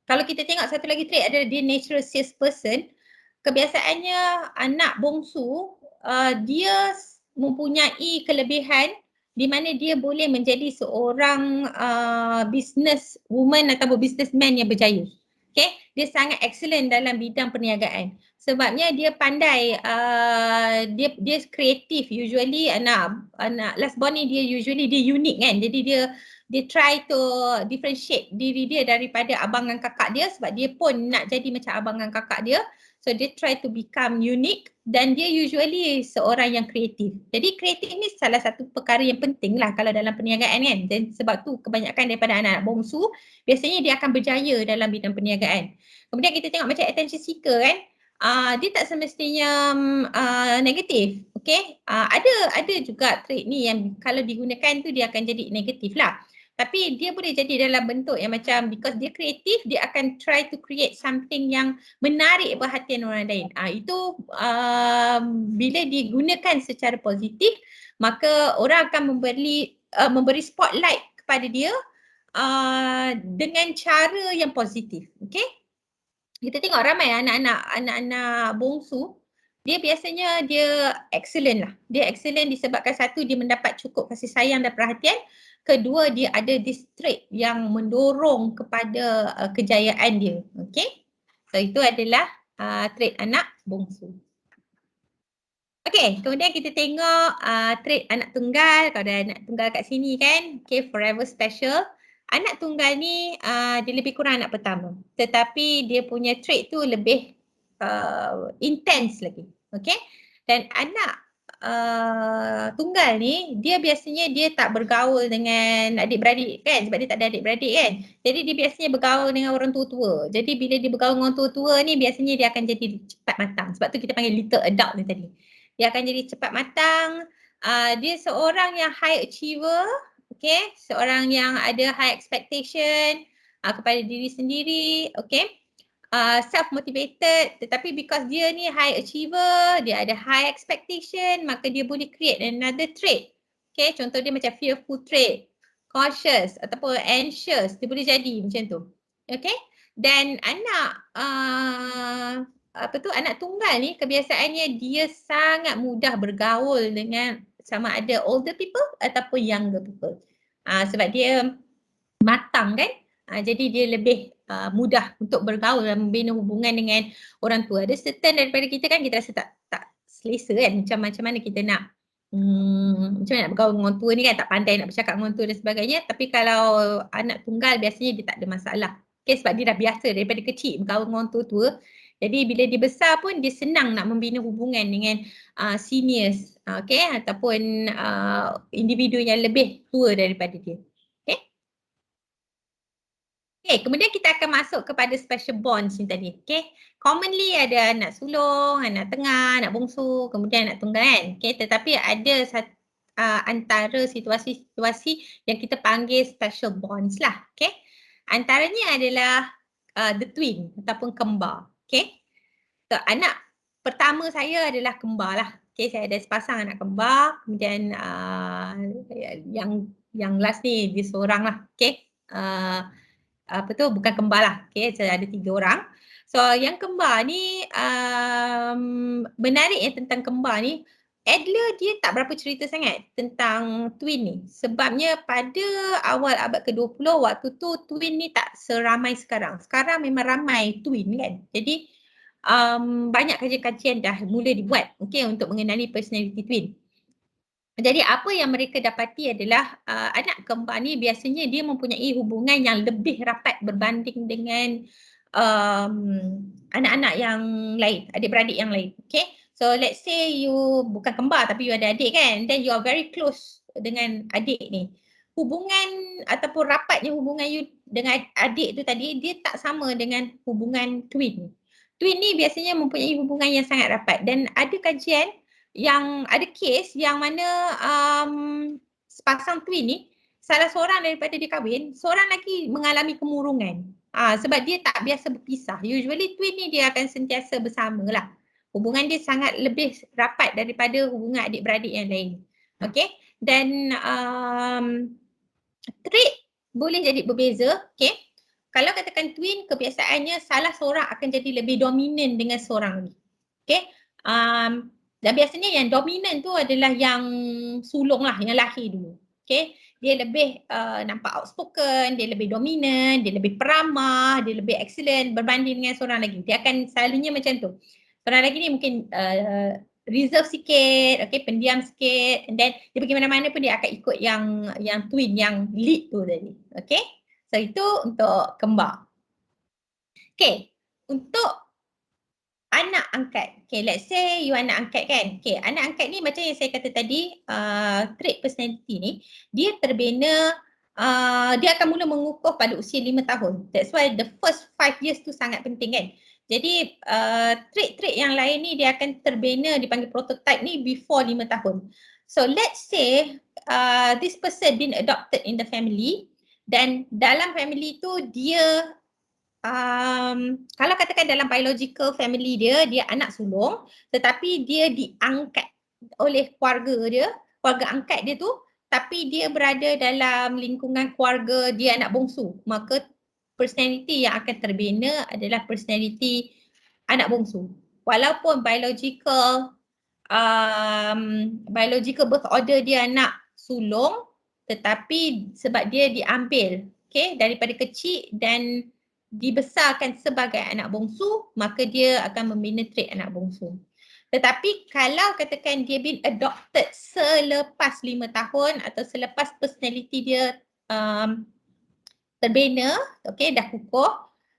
kalau kita tengok satu lagi trait adalah dia natural salesperson. Kebiasaannya anak bongsu dia mempunyai kelebihan di mana dia boleh menjadi seorang business woman atau businessman yang berjaya. Okay, dia sangat excellent dalam bidang perniagaan. Sebabnya dia pandai, dia kreatif. Usually anak last born ni dia unik kan. Jadi dia try to differentiate diri dia daripada abang dan kakak dia sebab dia pun nak jadi macam abang dan kakak dia. So dia try to become unique dan dia usually seorang yang kreatif. Jadi kreatif ni salah satu perkara yang penting lah kalau dalam perniagaan kan. Dan sebab tu kebanyakan daripada anak-anak bongsu biasanya dia akan berjaya dalam bidang perniagaan. Kemudian kita tengok macam attention seeker kan. Dia tak semestinya negatif. Okay. Ada juga trait ni yang kalau digunakan tu dia akan jadi negatif lah. Tapi dia boleh jadi dalam bentuk yang macam because dia kreatif, dia akan try to create something yang menarik perhatian orang lain. Itu bila digunakan secara positif, maka orang akan memberi spotlight kepada dia dengan cara yang positif. Okay? Kita tengok ramai anak-anak bongsu, dia biasanya dia excellent lah. Dia excellent disebabkan satu, dia mendapat cukup kasih sayang dan perhatian. Kedua, dia ada this trait yang mendorong kepada kejayaan dia. Okay? So itu adalah trait anak bongsu. Okay, kemudian kita tengok trait anak tunggal. Kalau ada anak tunggal kat sini kan, okay, forever special. Anak tunggal ni dia lebih kurang anak pertama. Tetapi dia punya trait tu lebih intense lagi. Okay? Dan anak tunggal ni, dia biasanya dia tak bergaul dengan adik-beradik kan, sebab dia tak ada adik-beradik kan. Jadi dia biasanya bergaul dengan orang tua-tua. Jadi bila dia bergaul dengan orang tua-tua ni, biasanya dia akan jadi cepat matang. Sebab tu kita panggil little adult ni tadi. Dia akan jadi cepat matang. Dia seorang yang high achiever. Okay, seorang yang ada high expectation kepada diri sendiri. Okay. Self-motivated, tetapi because dia ni high achiever, dia ada high expectation, maka dia boleh create another trait. Okay, contoh dia macam fearful trait, cautious ataupun anxious, dia boleh jadi macam tu. Okay, dan anak anak tunggal ni kebiasaannya dia sangat mudah bergaul dengan sama ada older people ataupun younger people. Sebab dia matang kan, jadi dia lebih mudah untuk bergaul dan membina hubungan dengan orang tua. Ada certain daripada kita kan, kita rasa tak selesa kan, macam mana kita nak macam mana nak bergaul dengan orang tua ni kan, tak pandai nak bercakap dengan orang tua dan sebagainya. Tapi kalau anak tunggal biasanya dia tak ada masalah. Okay, sebab dia dah biasa daripada kecil bergaul dengan orang tua. Jadi bila dia besar pun dia senang nak membina hubungan dengan seniors, okay, ataupun individu yang lebih tua daripada dia. Okay, kemudian kita akan masuk kepada special bonds ni tadi. Okay, commonly ada anak sulung, anak tengah, anak bongsu, kemudian anak tunggal kan. Okay, tetapi ada antara situasi-situasi yang kita panggil special bonds lah. Okay, antaranya adalah the twin ataupun kembar. Okay, so, anak pertama saya adalah kembar lah. Okay, saya ada sepasang anak kembar, kemudian yang last ni dia seorang lah. Okay, bukan kembar lah. Okay, saya ada 3 orang. So yang kembar ni menariknya tentang kembar ni, Adler dia tak berapa cerita sangat tentang twin ni. Sebabnya pada awal abad ke-20 waktu tu twin ni tak seramai sekarang. Sekarang memang ramai twin kan. Jadi banyak kajian-kajian dah mula dibuat, okay, untuk mengenali personality twin. Jadi apa yang mereka dapati adalah anak kembar ni biasanya dia mempunyai hubungan yang lebih rapat berbanding dengan anak-anak yang lain, adik-beradik yang lain. Okay, so let's say you bukan kembar tapi you ada adik kan, then you are very close dengan adik ni. Hubungan ataupun rapatnya hubungan you dengan adik tu tadi, dia tak sama dengan hubungan twin. Twin ni biasanya mempunyai hubungan yang sangat rapat, dan ada kajian yang ada kes yang mana sepasang twin ni, salah seorang daripada dia kahwin, seorang lagi mengalami kemurungan. Sebab dia tak biasa berpisah. Usually twin ni dia akan sentiasa bersama lah. Hubungan dia sangat lebih rapat daripada hubungan adik-beradik yang lain. Okay, dan trait boleh jadi berbeza. Okay, kalau katakan twin, kebiasaannya salah seorang akan jadi lebih dominan dengan seorang lagi. Okay, dan biasanya yang dominan tu adalah yang sulung lah, yang lahir dulu. Okay, dia lebih nampak outspoken, dia lebih dominan, dia lebih peramah, dia lebih excellent berbanding dengan seorang lagi. Dia akan selalunya macam tu. Seorang lagi ni mungkin reserve sikit, okay, pendiam sikit, and then dia pergi mana-mana pun dia akan ikut yang twin, yang lead tu tadi. Okay, so itu untuk kembar. Okay, untuk anak angkat. Okay, let's say you anak angkat kan. Okay, anak angkat ni macam yang saya kata tadi, trait personality ni, dia terbina, dia akan mula mengukuh pada usia 5 tahun. That's why the first 5 years tu sangat penting kan. Jadi trait-trait yang lain ni dia akan terbina, dipanggil prototype ni before 5 tahun. So let's say this person been adopted in the family, Dan dalam family tu dia kalau katakan dalam biological family dia anak sulung, tetapi dia diangkat oleh keluarga dia, keluarga angkat dia tu, tapi dia berada dalam lingkungan keluarga dia anak bongsu, maka personality yang akan terbina adalah personality anak bongsu. Walaupun biological birth order dia anak sulung, tetapi sebab dia diambil daripada kecil dan dibesarkan sebagai anak bongsu, maka dia akan membina trait anak bongsu. Tetapi kalau katakan dia been adopted selepas 5 tahun atau selepas personality dia terbina, dah kukuh,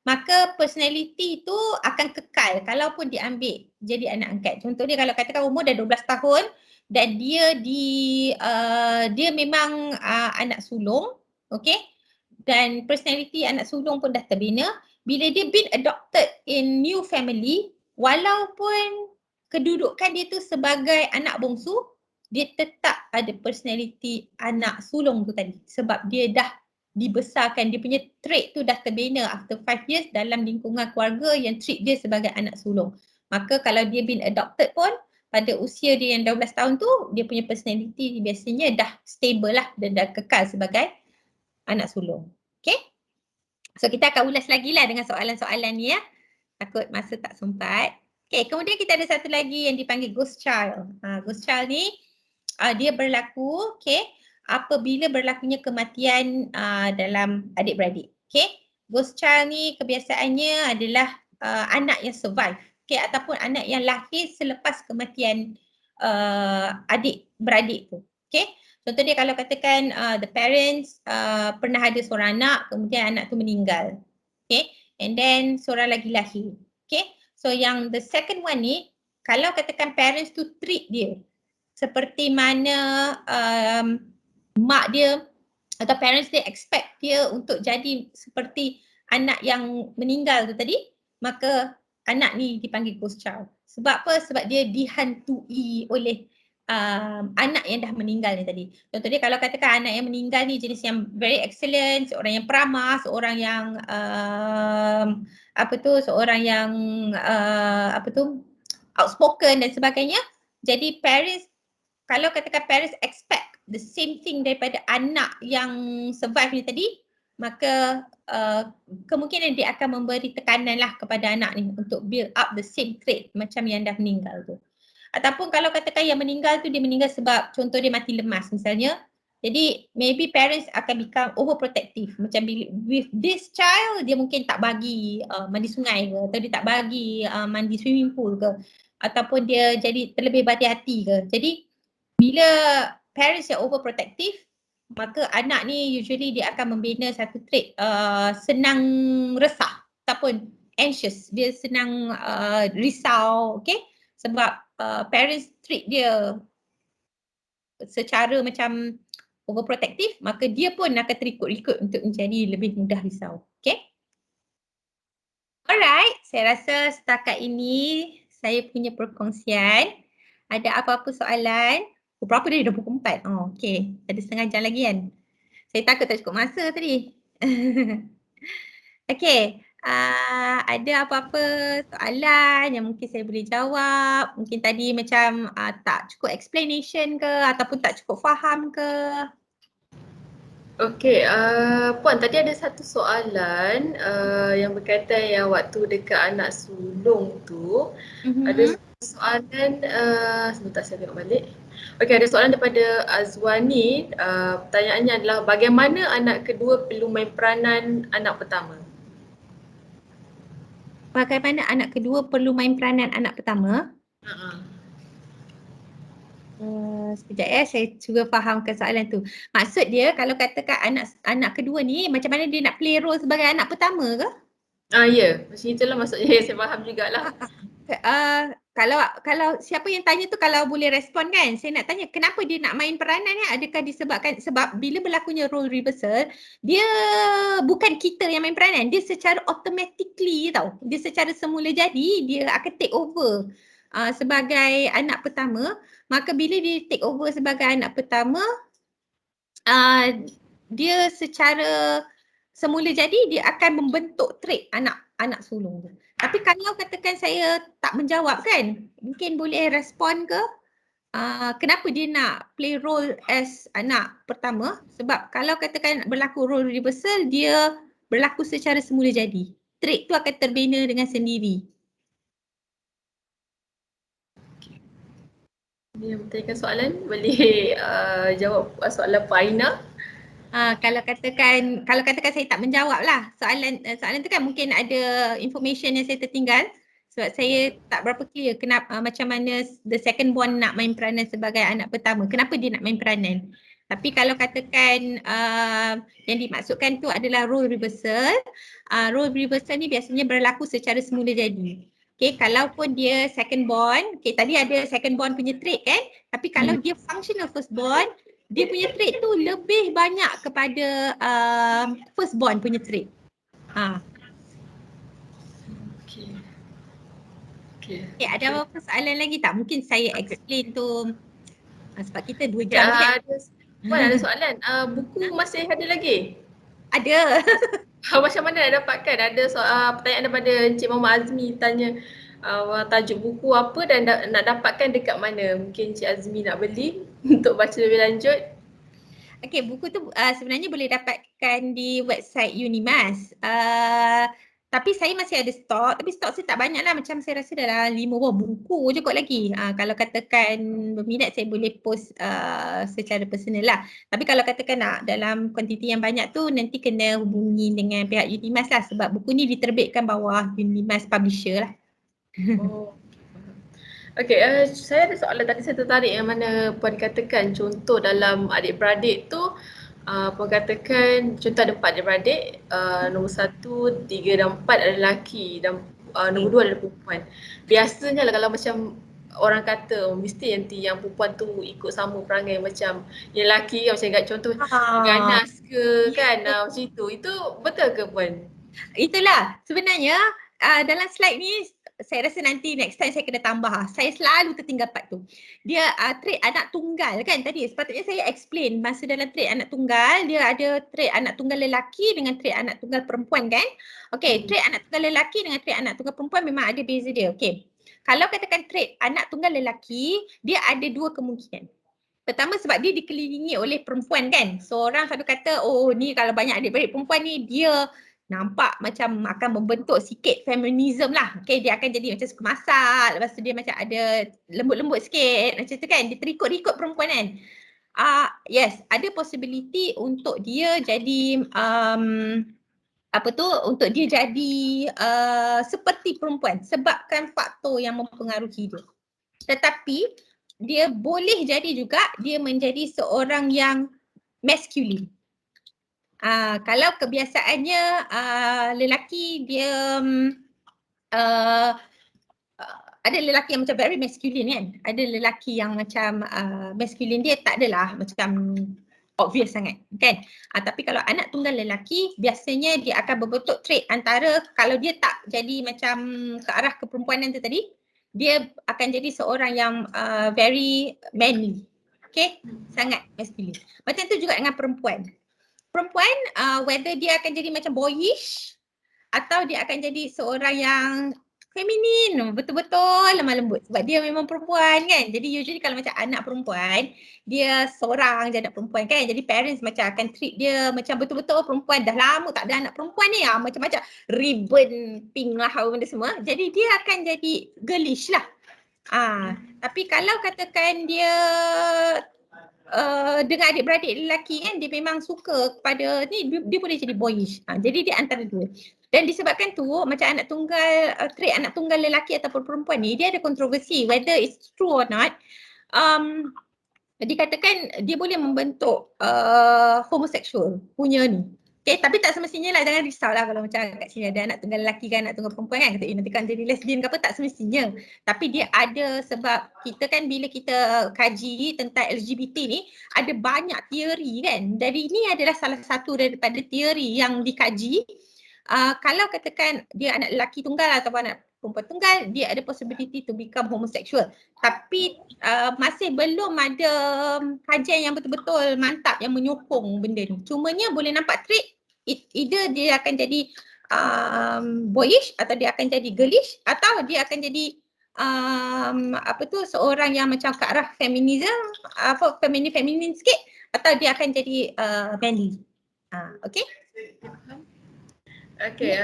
maka personality itu akan kekal kalaupun diambil jadi anak angkat. Contohnya kalau katakan umur dah 12 tahun dan dia memang anak sulung, dan personality anak sulung pun dah terbina, bila dia been adopted in new family, walaupun kedudukan dia tu sebagai anak bongsu, dia tetap ada personality anak sulung tu tadi sebab dia dah dibesarkan, dia punya trait tu dah terbina after 5 years dalam lingkungan keluarga yang treat dia sebagai anak sulung. Maka kalau dia been adopted pun pada usia dia yang 12 tahun tu, dia punya personality biasanya dah stable lah dan dah kekal sebagai anak sulung. Okay? So kita akan ulas lagi lah dengan soalan-soalan ni ya. Takut masa tak sempat. Okay, kemudian kita ada satu lagi yang dipanggil ghost child. Ghost child ni dia berlaku apabila berlakunya kematian dalam adik-beradik. Ghost child ni kebiasaannya adalah anak yang survive ataupun anak yang lahir selepas kematian adik-beradik tu. Contoh dia kalau katakan the parents pernah ada seorang anak, kemudian anak tu meninggal. And then seorang lagi lahir. So yang the second one ni, kalau katakan parents tu treat dia seperti mana mak dia atau parents dia expect dia untuk jadi seperti anak yang meninggal tu tadi, maka anak ni dipanggil ghost child. Sebab apa? Sebab dia dihantui oleh anak yang dah meninggal ni tadi. Contoh dia kalau katakan anak yang meninggal ni jenis yang very excellent, seorang yang peramah, seorang yang seorang yang outspoken dan sebagainya. Jadi parents, kalau katakan parents expect the same thing daripada anak yang survive ni tadi, maka kemungkinan dia akan memberi tekanan lah kepada anak ni untuk build up the same trait macam yang dah meninggal tu. Ataupun kalau katakan yang meninggal tu dia meninggal sebab contoh dia mati lemas misalnya. Jadi maybe parents akan become overprotective. Macam with this child dia mungkin tak bagi mandi sungai ke, atau dia tak bagi mandi swimming pool ke, ataupun dia jadi terlebih berhati-hati ke. Jadi bila parents yang overprotective, maka anak ni usually dia akan membina satu trait senang resah ataupun anxious. Dia senang risau, sebab parents treat dia secara macam overprotective, maka dia pun akan terikut-ikut untuk menjadi lebih mudah risau. Alright, saya rasa setakat ini saya punya perkongsian. Ada apa-apa soalan? Berapa dia? Dah pukul 4. Ada setengah jam lagi kan? Saya takut tak cukup masa tadi. Ada apa-apa soalan yang mungkin saya boleh jawab? Mungkin tadi macam tak cukup explanation ke ataupun tak cukup faham ke? Puan, tadi ada satu soalan yang berkaitan yang waktu dekat anak sulung tu. Ada soalan, sebentar saya tengok balik. Ada soalan daripada Azwani. Pertanyaannya adalah bagaimana anak kedua perlu main peranan anak pertama? Bagaimana anak kedua perlu main peranan anak pertama? Sekejap saya cuba fahamkan soalan tu. Maksud dia kalau katakan anak kedua ni macam mana dia nak play role sebagai anak pertama ke? Ya, macam itulah maksudnya. Saya faham jugalah. Kalau siapa yang tanya tu kalau boleh respon kan, saya nak tanya kenapa dia nak main peranan ni? Adakah disebabkan sebab bila berlakunya role reversal, dia bukan kita yang main peranan, dia secara automatically tau, dia secara semula jadi dia akan take over sebagai anak pertama. Maka bila dia take over sebagai anak pertama, dia secara semula jadi dia akan membentuk trait anak sulung tu. Tapi kalau katakan saya tak menjawab kan, mungkin boleh respon ke kenapa dia nak play role as anak pertama? Sebab kalau katakan berlaku role reversal, dia berlaku secara semula jadi. Trait tu akan terbina dengan sendiri. Dia bertanyakan soalan, boleh jawab soalan Pak Aina. Kalau katakan saya tak menjawab lah soalan tu kan mungkin ada information yang saya tertinggal sebab saya tak berapa clear kenapa macam mana the second born nak main peranan sebagai anak pertama. Kenapa dia nak main peranan? Tapi kalau katakan yang dimaksudkan tu adalah role reversal. Role reversal ni biasanya berlaku secara semula jadi. Okay, kalaupun dia second born, okay, tadi ada second born punya trait kan? Tapi kalau dia functional first born, dia punya trait tu lebih banyak kepada firstborn punya trait. Okay, ada apa soalan lagi tak? Mungkin saya explain tu sebab kita 2 jam kan? Ada soalan. Buku masih ada lagi? Ada. Macam mana nak dapatkan? Ada pertanyaan daripada Encik Muhammad Azmi tanya tajuk buku apa dan nak dapatkan dekat mana? Mungkin Encik Azmi nak beli untuk baca lebih lanjut. Okay, buku tu sebenarnya boleh dapatkan di website Unimas. Tapi saya masih ada stok, tapi stok saya tak banyak lah. Macam saya rasa dalam 5 buah buku je kot lagi. Kalau katakan berminat saya boleh post secara personal lah. Tapi kalau katakan nak dalam kuantiti yang banyak tu nanti kena hubungi dengan pihak Unimas lah. Sebab buku ni diterbitkan bawah Unimas Publisher lah. Okay, saya ada soalan tadi saya tertarik yang mana Puan katakan contoh dalam adik-beradik tu Puan katakan contoh ada 4 adik-beradik, nombor 1, 3 dan 4 adalah lelaki dan nombor 2 adalah perempuan. Biasanya lah kalau macam orang kata mesti nanti yang perempuan tu ikut sama perangai macam yang lelaki kan, macam kat contoh ganas ke kan, macam itu betul ke Puan? Itulah sebenarnya dalam slide ni saya rasa nanti next time saya kena tambah. Saya selalu tertinggal part tu. Dia trait anak tunggal kan tadi. Sepatutnya saya explain masa dalam trait anak tunggal, dia ada trait anak tunggal lelaki dengan trait anak tunggal perempuan kan. Okay, trait anak tunggal lelaki dengan trait anak tunggal perempuan memang ada beza dia. Okay. Kalau katakan trait anak tunggal lelaki, dia ada 2 kemungkinan. Pertama sebab dia dikelilingi oleh perempuan kan. So orang selalu kata, oh ni kalau banyak adik-beradik perempuan ni dia nampak macam akan membentuk sikit feminism lah. Okay, dia akan jadi macam suka masak. Lepas tu dia macam ada lembut-lembut sikit. Macam tu kan, dia terikut-ikut perempuan kan. Yes, ada possibility untuk dia jadi untuk dia jadi seperti perempuan sebabkan faktor yang mempengaruhi dia. Tetapi dia boleh jadi juga dia menjadi seorang yang masculine. Kalau kebiasaannya lelaki dia ada lelaki yang macam very masculine kan. Ada lelaki yang macam masculine dia tak adalah macam obvious sangat kan. Tapi kalau anak tunggal lelaki biasanya dia akan berbentuk trait antara kalau dia tak jadi macam ke arah keperempuanan tu tadi, dia akan jadi seorang yang very manly. Okay, sangat masculine. Macam tu juga dengan perempuan. Perempuan whether dia akan jadi macam boyish atau dia akan jadi seorang yang feminin, betul-betul lemah lembut sebab dia memang perempuan kan. Jadi usually kalau macam anak perempuan, dia seorang je anak perempuan kan. Jadi parents macam akan treat dia macam betul-betul perempuan. Dah lama tak ada anak perempuan ni macam-macam ribbon pink lah benda semua. Jadi dia akan jadi girlish lah. Tapi kalau katakan dia dengan adik-beradik lelaki kan dia memang suka kepada ni, dia boleh jadi boyish. Jadi dia antara dua. Dan disebabkan tu macam anak tunggal, trait anak tunggal lelaki ataupun perempuan ni dia ada kontroversi whether it's true or not. Dikatakan dia boleh membentuk homosexual punya ni. Okay, tapi tak semestinya lah, jangan risau lah kalau macam kat sini ada anak tunggal lelaki kan anak tunggal perempuan kan, kata nanti kan jadi lesbian ke apa, tak semestinya. Tapi dia ada sebab kita kan bila kita kaji tentang LGBT ni ada banyak teori kan. Dari ini adalah salah satu daripada teori yang dikaji. Kalau katakan dia anak lelaki tunggal ataupun anak perempuan tunggal, dia ada possibility to become homosexual. Tapi masih belum ada kajian yang betul-betul mantap yang menyokong benda ni. Cumanya boleh nampak trait, either dia akan jadi boyish atau dia akan jadi girlish atau dia akan jadi seorang yang macam ke arah feminism, feminin sikit, atau dia akan jadi manly. Okay? Okay,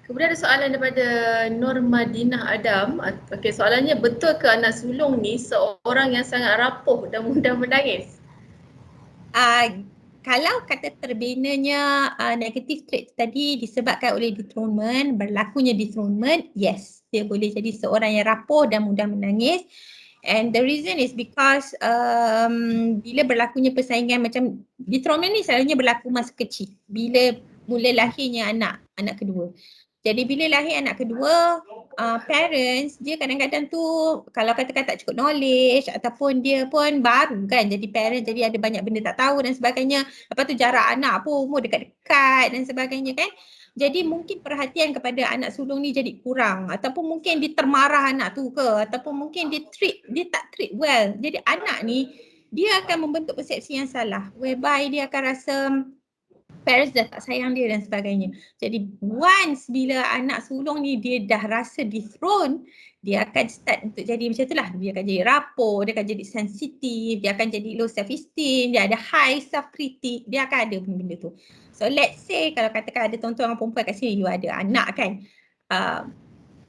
kemudian ada soalan daripada Nur Madinah Adam. Okay, soalannya, betul ke anak sulung ni seorang yang sangat rapuh dan mudah menangis? Kalau kata terbinanya negative trait tadi disebabkan oleh dethronement, berlakunya dethronement, yes, dia boleh jadi seorang yang rapuh dan mudah menangis. And the reason is because bila berlakunya persaingan macam dethronement ni selalunya berlaku masa kecil, bila mula lahirnya anak kedua. Jadi bila lahir anak kedua, parents dia kadang-kadang tu kalau katakan tak cukup knowledge ataupun dia pun baru kan jadi parents, jadi ada banyak benda tak tahu dan sebagainya. Lepas tu jarak anak pun umur dekat-dekat dan sebagainya kan. Jadi mungkin perhatian kepada anak sulung ni jadi kurang, ataupun mungkin dia termarah anak tu ke, ataupun mungkin dia tak treat well. Jadi anak ni dia akan membentuk persepsi yang salah whereby dia akan rasa parents dah tak sayang dia dan sebagainya. Jadi once bila anak sulung ni dia dah rasa dethrone, dia akan start untuk jadi macam itulah. Dia akan jadi rapuh, dia akan jadi sensitif, dia akan jadi low self esteem, dia ada high self critic, dia akan ada benda tu. So let's say kalau katakan ada tuan-tuan perempuan kat sini, you ada anak kan,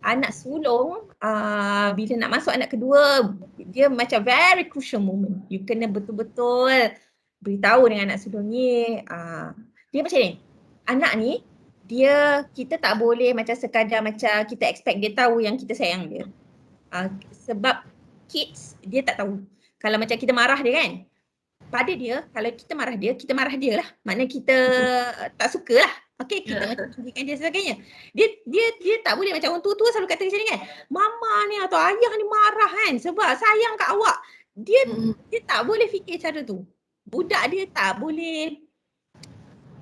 anak sulung, bila nak masuk anak kedua, dia macam very crucial moment. You kena betul-betul beritahu dengan anak sulung ni, dia macam ni, anak ni, kita tak boleh macam sekadar macam kita expect dia tahu yang kita sayang dia. Sebab kids, dia tak tahu. Kalau macam kita marah dia kan, pada dia, kalau kita marah dia lah. Maknanya kita tak suka lah. Okay, kita macam tunjukkan dia sebagainya. Dia tak boleh macam orang tua-tua selalu kata macam ni kan, mama ni atau ayah ni marah kan sebab sayang kat awak. Dia tak boleh fikir cara tu. Budak dia tak boleh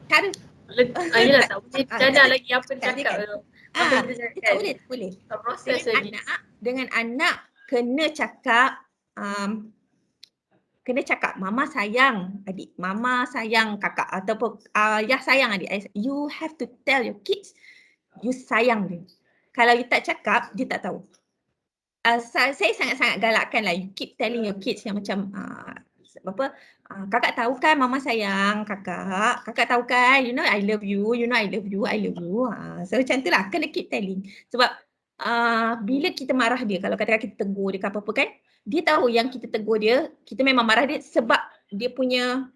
cara Yelah, tak boleh cadang lagi apa dia cakap tu. Apa kita cakap dia tak boleh. Proses lagi. Dengan anak kena cakap mama sayang adik, mama sayang kakak, ataupun ayah sayang adik. You have to tell your kids you sayang dia. Kalau you tak cakap, dia tak tahu. Saya sangat-sangat galakkan lah, you keep telling your kids yang macam kakak tahu kan mama sayang kakak tahu kan, you know I love you, I love you. So macam tu lah, kena keep telling. Sebab bila kita marah dia, kalau katakan kita tegur dia ke apa-apa kan, dia tahu yang kita tegur dia, kita memang marah dia sebab dia punya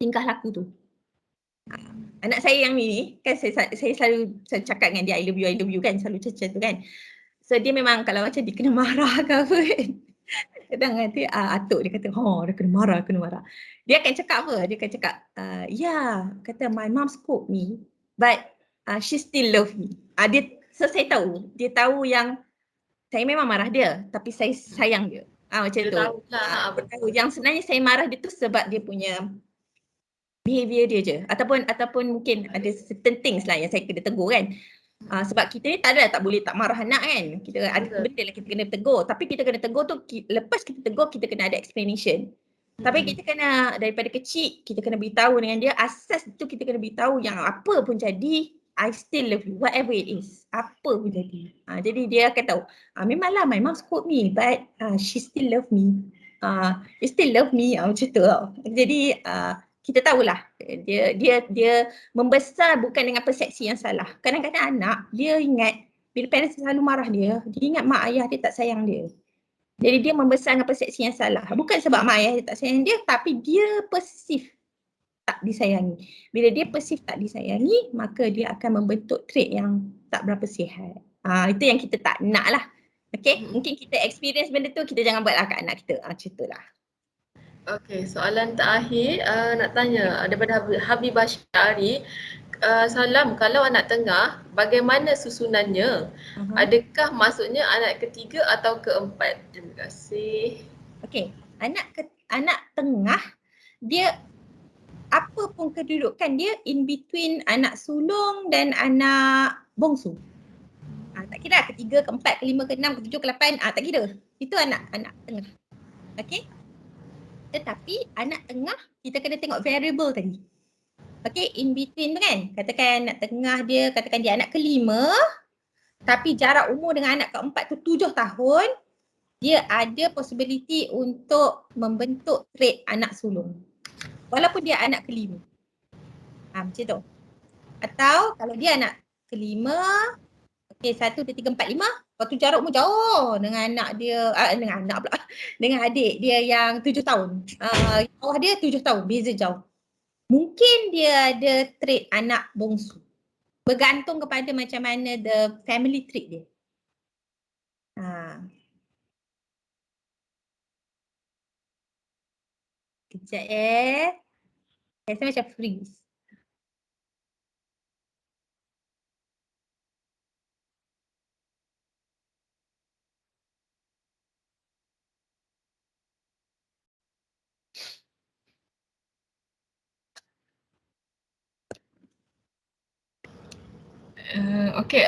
tingkah laku tu. Anak saya yang ni kan, saya selalu cakap dengan dia I love you kan, selalu macam tu kan. So dia memang kalau macam dia kena marah ke apa kan, kadang nanti atuk dia kata, dia kena marah. Dia akan cakap apa? Dia akan cakap, kata my mom scold me but she still love me. Saya tahu, dia tahu yang saya memang marah dia tapi saya sayang dia. Macam Dia tu. tahu lah. Betul. Yang sebenarnya saya marah dia tu sebab dia punya behavior dia je. Ataupun mungkin ada certain things lah yang saya kena tegur kan. Sebab kita ni tak boleh tak marah anak kan. Kita ada benda lah kita kena tegur. Tapi kita kena tegur tu, lepas kita tegur kita kena ada explanation. Tapi kita kena daripada kecil kita kena beritahu dengan dia, asas tu kita kena beritahu yang apa pun jadi I still love you, whatever it is. Apa pun jadi. Jadi dia akan tahu, memanglah my mom scold me but she still love me. You still love me, macam tu tau. Jadi kita tahulah dia membesar bukan dengan persepsi yang salah. Kadang-kadang anak dia ingat bila parents selalu marah dia ingat mak ayah dia tak sayang dia. Jadi dia membesar dengan persepsi yang salah. Bukan sebab mak ayah dia tak sayang dia, tapi dia perceive tak disayangi. Bila dia perceive tak disayangi, maka dia akan membentuk trait yang tak berapa sihat. Itu yang kita tak nak lah. Okay, mungkin kita experience benda tu, kita jangan buatlah kat anak kita. Macam itulah. Okay, soalan terakhir nak tanya daripada Habibah Syari. Salam, kalau anak tengah, bagaimana susunannya? Adakah maksudnya anak ketiga atau keempat? Terima kasih. Okay, anak tengah, dia apa pun kedudukan dia in between anak sulung dan anak bongsu. Tak kira ketiga, keempat, kelima, keenam, ketujuh, ke-8, tak kira. Itu anak tengah. Okey. Tetapi anak tengah kita kena tengok variable tadi. Okey, in between tu kan. Katakan anak tengah dia, katakan dia anak kelima, tapi jarak umur dengan anak keempat tu 7 tahun, dia ada possibility untuk membentuk trait anak sulung. Walaupun dia anak kelima. Macam tu. Atau kalau dia anak kelima, okey 1, 2, 3, 4, 5, lepas tu jarak umur jauh dengan anak dia, dengan anak pula, dengan adik dia yang 7 tahun. Bawah dia 7 tahun, beza jauh. Mungkin dia ada trait anak bongsu. Bergantung kepada macam mana the family trait dia. Kejap Rasa macam freeze. Okey,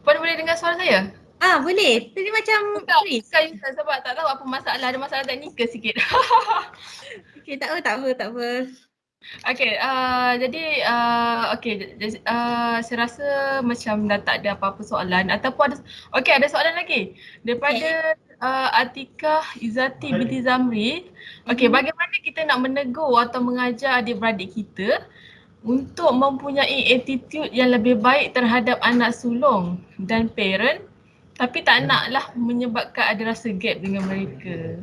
Puan boleh dengar suara saya? Boleh. Tadi macam freeze. Bukan Ustaz, sebab tak tahu apa masalah, ada masalah teknikal sikit. Okey, tak apa. Okey, jadi saya rasa macam dah tak ada apa-apa soalan ataupun ada soalan lagi daripada Atikah Izzati binti Zamri. Okey, bagaimana kita nak menegur atau mengajar adik-beradik kita untuk mempunyai attitude yang lebih baik terhadap anak sulung dan parent, tapi tak naklah menyebabkan ada rasa gap dengan mereka.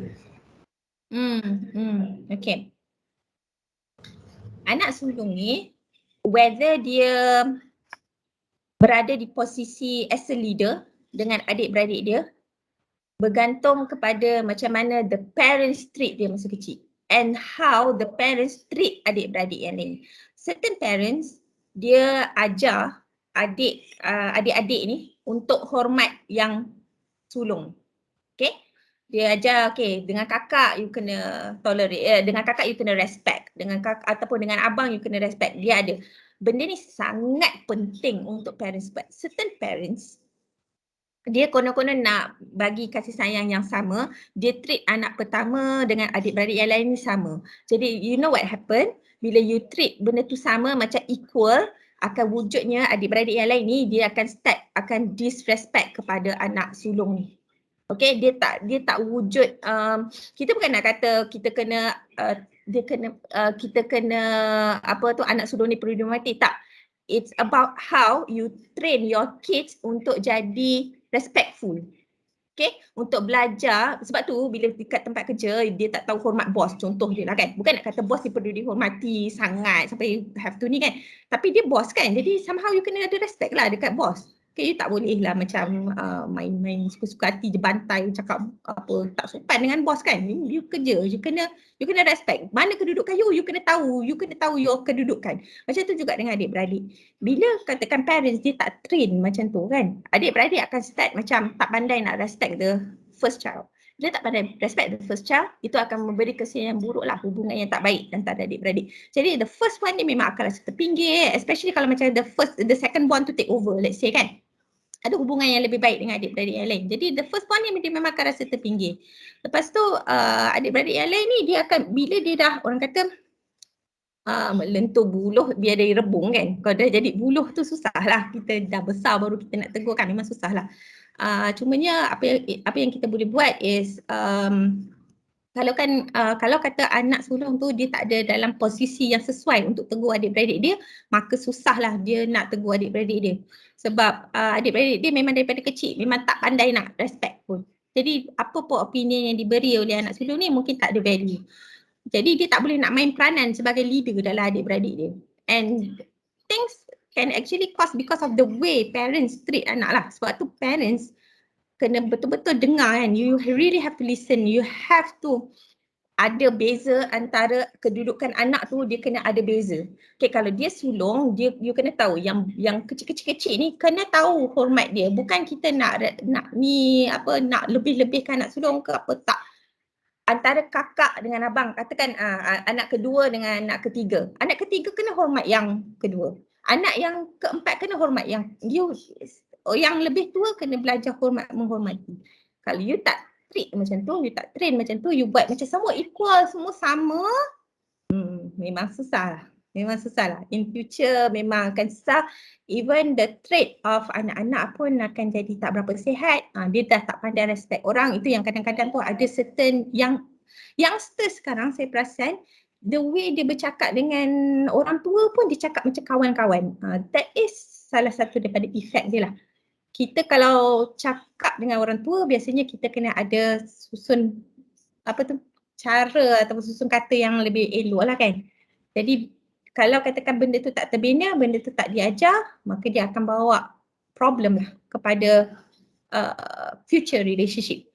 Okey. Anak sulung ni, whether dia berada di posisi as a leader dengan adik-beradik dia, bergantung kepada macam mana the parents treat dia masa kecil and how the parents treat adik-beradik yang lain. Certain parents, dia ajar adik-adik ni untuk hormat yang sulung. Okay? Dia ajar, dengan kakak you kena tolerate, dengan kakak you kena respect, dengan kakak ataupun dengan abang you kena respect. Dia ada. Benda ni sangat penting untuk parents. But certain parents, dia konon-konon nak bagi kasih sayang yang sama, dia treat anak pertama dengan adik-beradik yang lain ni sama. Jadi you know what happen? Bila you treat benda tu sama macam equal, akan wujudnya adik-beradik yang lain ni dia akan disrespect kepada anak sulung ni. Okay, dia tak wujud, kita bukan nak kata kita kena anak sulung ni perlu dihormati, tak. It's about how you train your kids untuk jadi respectful. Okay, untuk belajar, sebab tu bila dekat tempat kerja dia tak tahu hormat bos, contoh dia lah kan. Bukan nak kata bos dia perlu dihormati sangat sampai have to ni kan. Tapi dia bos kan, jadi somehow you kena ada respect lah dekat bos. Okay, you tak boleh lah macam main-main suka-suka hati je bantai cakap apa tak sopan dengan bos kan. You kerja, you kena respect. Mana kedudukan you kena tahu your kedudukan. Macam tu juga dengan adik-beradik. Bila katakan parents dia tak train macam tu kan, adik-beradik akan start macam tak pandai nak respect the first child. Dia tak pandai respect the first child, itu akan memberi kesan yang buruk lah, hubungan yang tak baik antara adik-beradik. Jadi the first one ni memang akan rasa terpinggir, especially kalau macam the second born to take over, let's say kan. Ada hubungan yang lebih baik dengan adik-beradik yang lain. Jadi the first one ni dia memang akan rasa terpinggir. Lepas tu adik-beradik yang lain ni dia akan, bila dia dah orang kata melentur buluh biar dari rebung kan. Kalau dah jadi buluh tu susah lah. Kita dah besar baru kita nak tegur kan, memang susah lah. Cumanya apa yang kita boleh buat is kalau kata anak sulung tu dia tak ada dalam posisi yang sesuai untuk tegur adik-beradik dia, maka susahlah dia nak tegur adik-beradik dia. Sebab adik-beradik dia memang daripada kecil memang tak pandai nak respect pun. Jadi apa pun opinion yang diberi oleh anak sulung ni mungkin tak ada value. Jadi dia tak boleh nak main peranan sebagai leader dalam adik-beradik dia. And things can actually cause because of the way parents treat anak lah. Sebab tu parents kena betul-betul dengar kan. You really have to listen. You have to ada beza antara kedudukan anak tu, dia kena ada beza. Okay, kalau dia sulung, you kena tahu yang kecil-kecil ni kena tahu hormat dia. Bukan kita nak lebih-lebihkan anak sulung ke apa, tak. Antara kakak dengan abang, katakan anak kedua dengan anak ketiga. Anak ketiga kena hormat yang kedua. Anak yang keempat kena hormat yang yang lebih tua kena belajar hormat menghormati. Kalau you tak treat macam tu, you tak train macam tu, you buat macam semua equal, semua sama, memang susah lah. Memang susah lah. In future memang akan susah. Even the trait of anak-anak pun akan jadi tak berapa sihat. Dia dah tak pandai respect orang. Itu yang kadang-kadang tu ada certain yang youngsters sekarang saya perasan the way dia bercakap dengan orang tua pun dia cakap macam kawan-kawan. That is salah satu daripada efek dia lah. Kita kalau cakap dengan orang tua biasanya kita kena ada susun cara atau susun kata yang lebih elok lah kan. Jadi kalau katakan benda tu tak terbina, benda tu tak diajar, maka dia akan bawa problem lah kepada future relationship.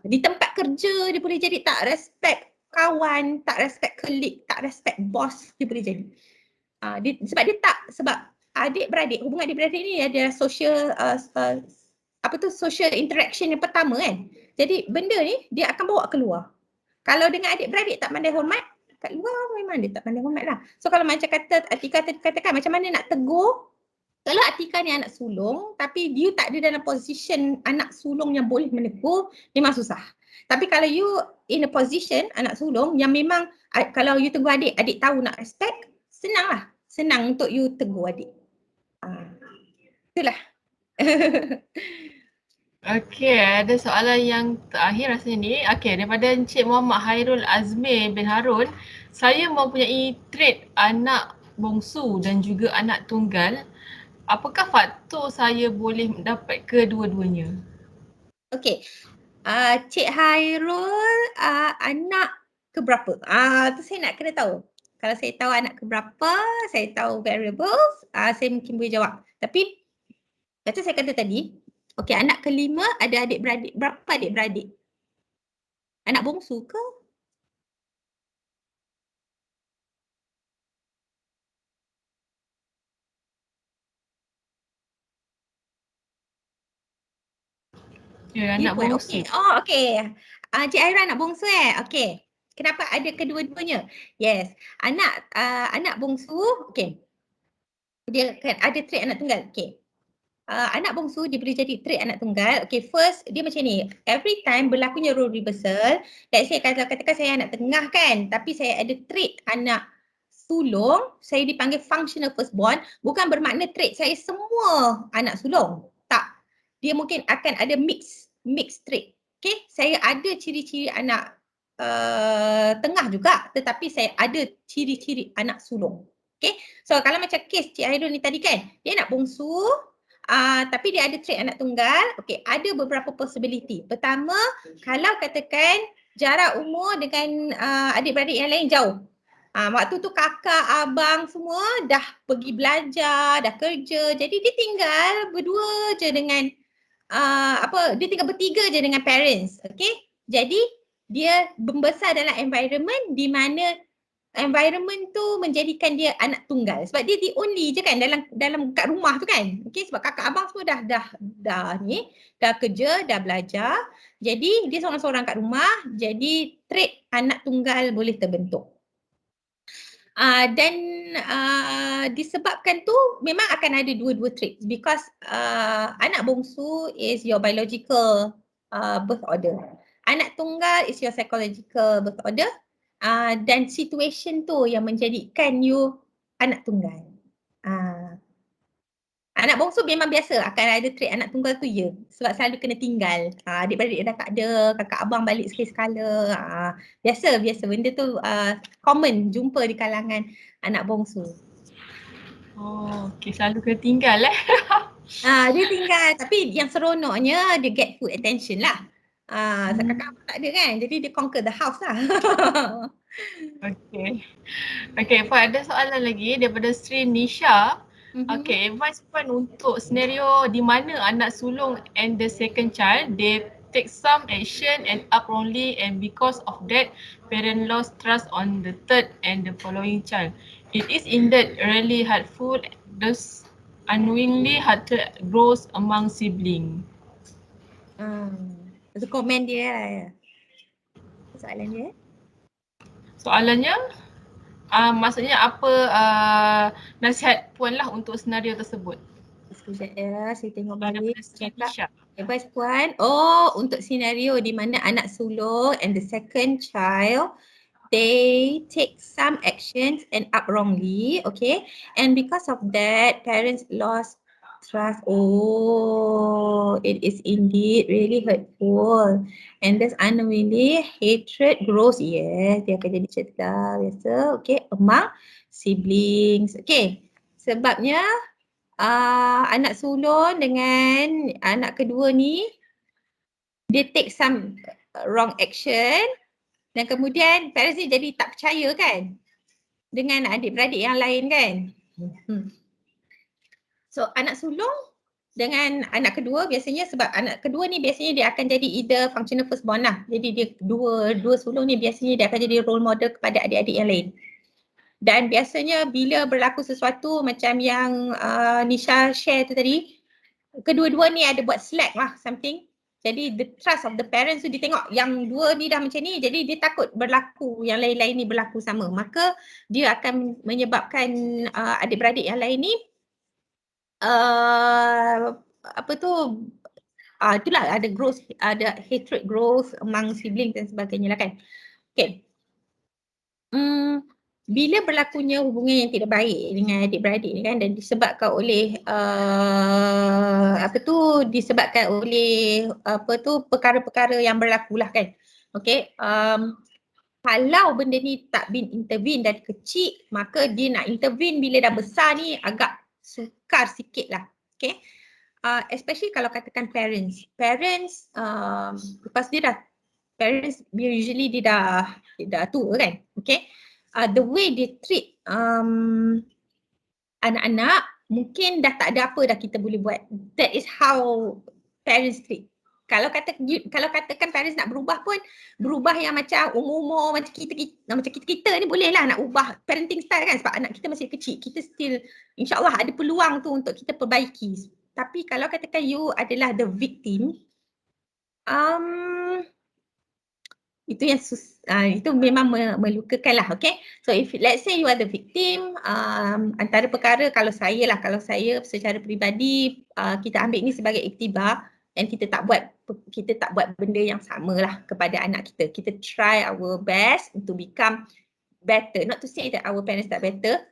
Di tempat kerja dia boleh jadi tak respect kawan, tak respect colleague, tak respect boss, dia boleh jadi. Sebab adik-beradik, hubungan adik-beradik ni ada social social interaction yang pertama kan. Jadi benda ni dia akan bawa keluar. Kalau dengan adik-beradik tak pandai hormat, kat luar memang dia tak pandai hormat lah. So kalau macam katakan macam mana nak tegur, kalau Atika ni anak sulung tapi you tak ada dalam position anak sulung yang boleh menegur, memang susah. Tapi kalau you in a position anak sulung yang memang kalau you tegur adik, adik tahu nak respect, senang lah. Senang untuk you tegur adik. Itulah. Okey, ada soalan yang terakhir rasanya ni. Okey, daripada Encik Muhammad Hairul Azmi bin Harun. Saya mempunyai trait anak bongsu dan juga anak tunggal. Apakah faktor saya boleh mendapat kedua-duanya? Okey. Cik Hairul anak keberapa? Tu saya nak kena tahu. Kalau saya tahu anak keberapa, saya tahu variables, saya mungkin boleh jawab. Tapi macam saya kata tadi, okey, anak kelima ada adik-beradik. Berapa adik-beradik? Anak bongsu ke? Ya, anak bongsu. Okey. Okey. Cik Aira anak bongsu Okey. Kenapa ada kedua-duanya? Yes. Anak bongsu, okey. Dia kan ada trait anak tunggal. Okey. Anak bongsu dia boleh jadi trait anak tunggal. Okay, first dia macam ni. Every time berlakunya role reversal, let's say kalau katakan saya anak tengah kan, tapi saya ada trait anak sulung, saya dipanggil functional firstborn, bukan bermakna trait saya semua anak sulung. Tak. Dia mungkin akan ada mix trait. Okay, saya ada ciri-ciri anak tengah juga, tetapi saya ada ciri-ciri anak sulung. Okay, so kalau macam kes Cik Hairul ni tadi kan, dia anak bongsu, tapi dia ada trait anak tunggal. Okey, ada beberapa possibility. Pertama, kalau katakan jarak umur dengan adik-beradik yang lain jauh. Waktu tu kakak, abang semua dah pergi belajar, dah kerja. Jadi dia tinggal berdua je dengan dia tinggal bertiga je dengan parents. Okey? Jadi dia membesar dalam environment di mana environment tu menjadikan dia anak tunggal sebab dia the only je kan dalam kat rumah tu kan. Okey, sebab kakak abang semua dah kerja, dah belajar. Jadi dia seorang-seorang kat rumah, jadi trait anak tunggal boleh terbentuk. Dan disebabkan tu memang akan ada dua-dua trait because anak bongsu is your biological birth order. Anak tunggal is your psychological birth order. Dan situation tu yang menjadikan you anak tunggal. Anak bongsu memang biasa akan ada trait anak tunggal tu ya. Sebab selalu kena tinggal. Adik-beradik dah tak ada, kakak abang balik sekali-sekala. Biasa benda tu common jumpa di kalangan anak bongsu. Okey, selalu kena tinggal Dia tinggal tapi yang seronoknya dia get full attention lah. Sebab kakak abang tak ada kan. Jadi dia conquer the house lah. Okey, Puan ada soalan lagi daripada Sri Nisha. Okey, advice Puan untuk senario di mana anak sulung and the second child they take some action and up wrongly and because of that parent lost trust on the third and the following child. It is indeed really hurtful. Thus unknowingly hearted grows among sibling. Itu komen dia lah. Soalan dia. Soalannya maksudnya apa nasihat Puan lah untuk senario tersebut? Sekejap ya, saya tengok Daripada balik. Siti Cakap. Syah. Bebas Puan. Oh, untuk senario di mana anak sulung and the second child, they take some actions and up wrongly, okay? And because of that, parents lost trust. Oh, it is indeed really hurtful. And this unknowingly hatred grows. Yes, dia akan jadi cerita biasa. Okay, among siblings. Okay, sebabnya anak sulung dengan anak kedua ni dia take some wrong action dan kemudian parents ni jadi tak percaya kan dengan adik-beradik yang lain kan. So anak sulung dengan anak kedua biasanya, sebab anak kedua ni biasanya dia akan jadi either functional firstborn lah. Jadi dia dua sulung ni biasanya dia akan jadi role model kepada adik-adik yang lain. Dan biasanya bila berlaku sesuatu macam yang Nisha share tu tadi, kedua-dua ni ada buat slack lah something. Jadi the trust of the parents tu dia tengok yang dua ni dah macam ni, jadi dia takut berlaku yang lain-lain ni berlaku sama. Maka dia akan menyebabkan adik-beradik yang lain ni itulah ada growth, ada hatred growth among siblings dan sebagainya lah kan. Okay. Bila berlakunya hubungan yang tidak baik dengan adik-beradik ni kan, dan disebabkan oleh disebabkan oleh perkara-perkara yang berlaku lah kan. Okay, kalau benda ni tak been intervene dari kecil, maka dia nak intervene bila dah besar ni agak sukar sikit lah. Okay, especially kalau katakan parents lepas dia dah, parents usually dia dah tua kan. Okay, the way they treat anak-anak mungkin dah tak ada apa dah kita boleh buat. That is how parents treat. Kalau katakan parents nak berubah pun, berubah yang macam umur-umur macam kita ni boleh lah nak ubah parenting style kan, sebab anak kita masih kecil. Kita still insyaAllah ada peluang tu untuk kita perbaiki. Tapi kalau katakan you adalah the victim, itu yang itu memang melukakan lah. Okay, so if let's say you are the victim, antara perkara kalau saya secara peribadi, kita ambil ni sebagai iktibar dan kita tak buat benda yang sama lah kepada anak kita. Kita try our best to become better. Not to say that our parents tak better,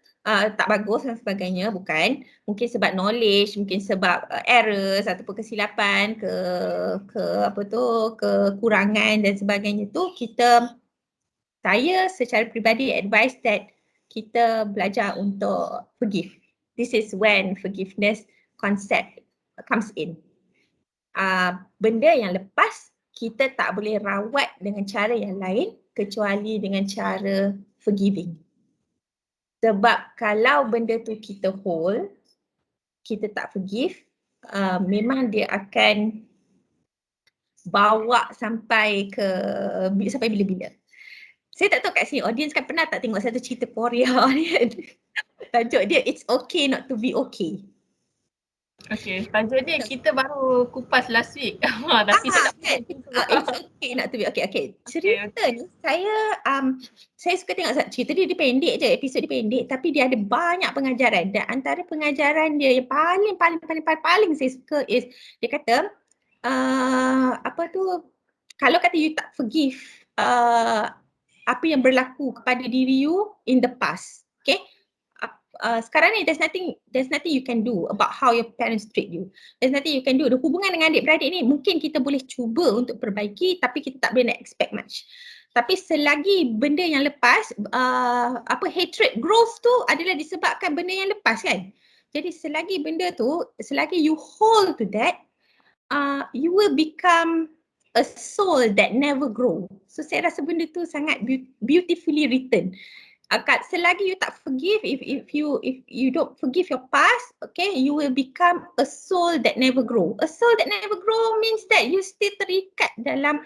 tak bagus dan sebagainya, bukan. Mungkin sebab knowledge, mungkin sebab errors ataupun kesilapan, kekurangan dan sebagainya tu, saya secara peribadi advise that kita belajar untuk forgive. This is when forgiveness concept comes in. Benda yang lepas kita tak boleh rawat dengan cara yang lain kecuali dengan cara forgiving. Sebab kalau benda tu kita hold, kita tak forgive, memang dia akan bawa sampai bila-bila. Saya tak tahu kat sini audience kan pernah tak tengok satu cerita Korea ni kan? Tajuk dia It's Okay Not to Be Okay. Okay, tajuk dia kita baru kupas last week. Tapi saya tak kan? It's okay not to be okay. Cerita ni saya suka tengok cerita dia pendek je, episod dia pendek tapi dia ada banyak pengajaran, dan antara pengajaran dia yang paling saya suka is dia kata kalau kata you tak forgive apa yang berlaku kepada diri you in the past, okay? Sekarang ni there's nothing you can do about how your parents treat you. There's nothing you can do. Hubungan dengan adik-beradik ni mungkin kita boleh cuba untuk perbaiki tapi kita tak boleh nak expect much. Tapi selagi benda yang lepas, hatred growth tu adalah disebabkan benda yang lepas kan. Jadi selagi you hold to that, you will become a soul that never grow. So saya rasa benda tu sangat beautifully written. Selagi you tak forgive, if you don't forgive your past, okay, you will become a soul that never grow. A soul that never grow means that you still terikat dalam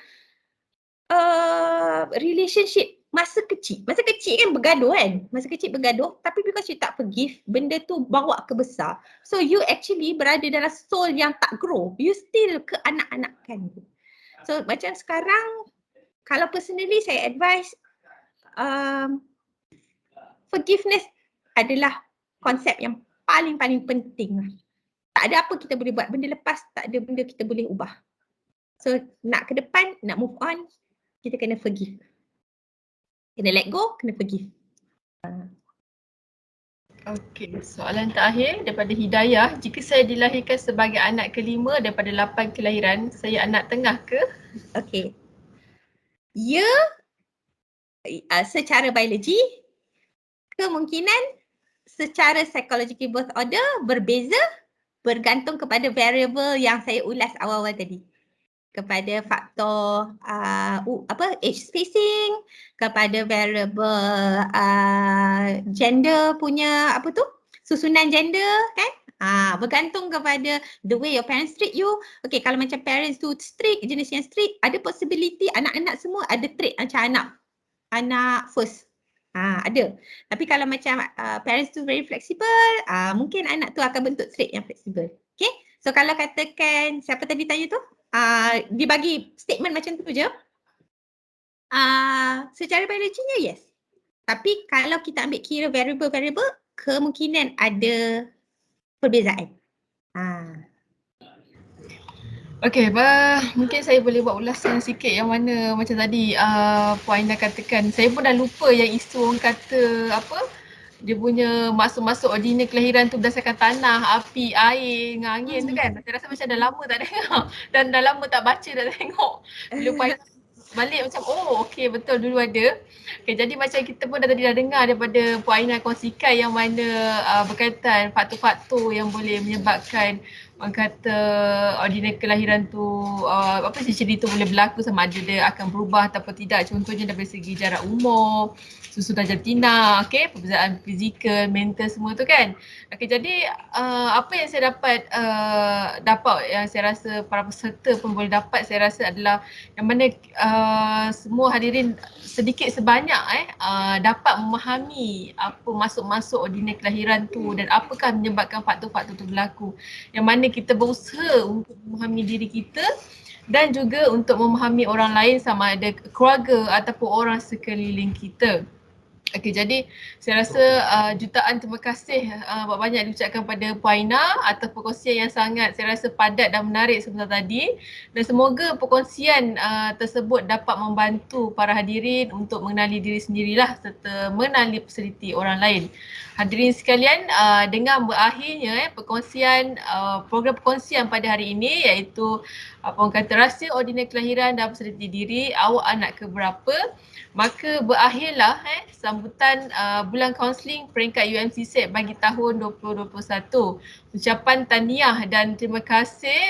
relationship masa kecil. Masa kecil kan bergaduh kan? Masa kecil bergaduh, tapi because you tak forgive, benda tu bawa ke besar. So you actually berada dalam soul yang tak grow. You still keanak-anakan. So macam sekarang, kalau personally saya advise, forgiveness adalah konsep yang paling penting. tak ada apa kita boleh buat. Benda lepas tak ada benda kita boleh ubah. So nak ke depan, nak move on, kita kena forgive. Kena let go, kena forgive. Okey, soalan terakhir daripada Hidayah. Jika saya dilahirkan sebagai anak kelima daripada 8 kelahiran, saya anak tengah ke? Okay. Ya, secara biologi, kemungkinan secara psychological birth order berbeza bergantung kepada variable yang saya ulas awal-awal tadi. Kepada faktor age spacing, kepada variable gender punya susunan gender kan. Bergantung kepada the way your parents treat you. Okay, kalau macam parents tu strict, jenis yang strict, ada possibility anak-anak semua ada trait macam anak first. Ada. Tapi kalau macam parents tu very flexible, mungkin anak tu akan bentuk trait yang flexible. Okay. So kalau katakan, siapa tadi tanya tu? Dia bagi statement macam tu je. Secara biologinya yes. Tapi kalau kita ambil kira variable-variable, kemungkinan ada perbezaan. Okey, mungkin saya boleh buat ulasan sikit yang mana macam tadi Puan Aina katakan. Saya pun dah lupa yang isu orang kata dia punya masuk-masuk ordinal kelahiran tu berdasarkan tanah, api, air dengan angin tu kan. Saya rasa macam dah lama tak dengar dan dah lama tak baca, tak tengok. Bila Puan Aina balik macam okey betul dulu ada. Okay, jadi macam kita pun dah dengar daripada Puan Aina kongsikan yang mana berkaitan faktor-faktor yang boleh menyebabkan orang kata ordinal kelahiran tu ciri-ciri tu boleh berlaku, sama ada dia akan berubah ataupun tidak. Contohnya dari segi jarak umur, susunan jantina, perbezaan fizikal, mental semua tu kan. Okey, jadi apa yang saya dapat yang saya rasa para peserta pun boleh dapat, saya rasa adalah yang mana semua hadirin sedikit sebanyak dapat memahami apa masuk-masuk ordinal kelahiran tu dan apakah menyebabkan faktor-faktor tu berlaku. Yang mana kita berusaha untuk memahami diri kita dan juga untuk memahami orang lain, sama ada keluarga ataupun orang sekeliling kita. Okey, jadi saya rasa jutaan terima kasih banyak diucapkan pada Puan Aina atas perkongsian yang sangat saya rasa padat dan menarik sebentar tadi, dan semoga perkongsian tersebut dapat membantu para hadirin untuk mengenali diri sendirilah serta mengenali personaliti orang lain. Hadirin sekalian, dengan berakhirnya program perkongsian pada hari ini, iaitu orang kata rahsia ordinal kelahiran dan personaliti diri, awak anak keberapa, maka berakhirlah sambutan bulan kaunseling peringkat UMC bagi tahun 2021. Ucapan tahniah dan terima kasih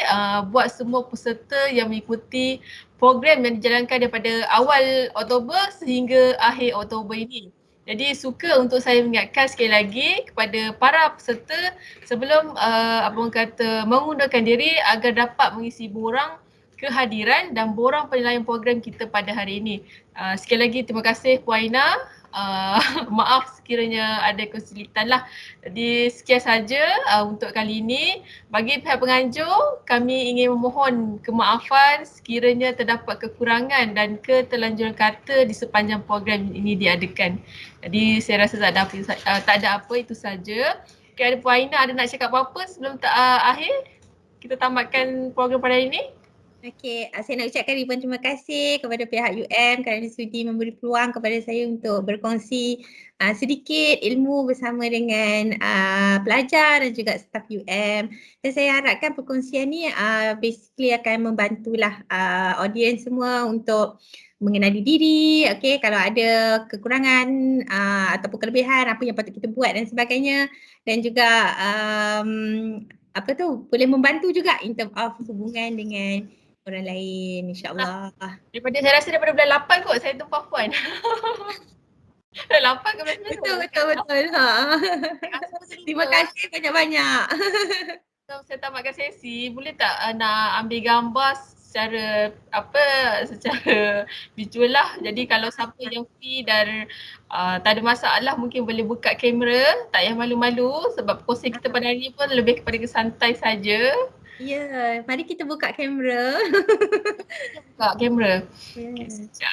buat semua peserta yang mengikuti program yang dijalankan daripada awal Oktober sehingga akhir Oktober ini. Jadi suka untuk saya mengingatkan sekali lagi kepada para peserta sebelum mengundurkan diri agar dapat mengisi borang kehadiran dan borang penilaian program kita pada hari ini. Sekali lagi terima kasih Puan Aina. Maaf sekiranya ada kesulitan lah. Jadi sekian saja untuk kali ini. Bagi pihak penganjur, kami ingin memohon kemaafan sekiranya terdapat kekurangan dan keterlanjuran kata di sepanjang program ini diadakan. Jadi saya rasa tak ada apa, itu saja. Okay, ada Puan Aina ada nak cakap apa-apa sebelum akhir kita tamatkan program pada hari ini? Okey, saya nak ucapkan ribuan terima kasih kepada pihak UM kerana sudi memberi peluang kepada saya untuk berkongsi sedikit ilmu bersama dengan pelajar dan juga staf UM. Dan saya harapkan perkongsian ni basically akan membantulah audiens semua untuk mengenali diri, kalau ada kekurangan ataupun kelebihan, apa yang patut kita buat dan sebagainya, dan juga boleh membantu juga in term of hubungan dengan orang lain, insyaAllah. Saya rasa daripada bulan 8 kot saya tumpah Puan. Bulan 8 ke bulan 9? Betul. Terima kasih banyak-banyak. Saya tamatkan sesi, boleh tak nak ambil gambar secara visual lah. Jadi kalau siapa yang free dan tak ada masalah, mungkin boleh buka kamera, tak payah malu-malu sebab perkongsian kita pada hari ni pun lebih kepada santai saja. Ya, mari kita buka kamera. Buka kamera. Yeah. Okay, sekejap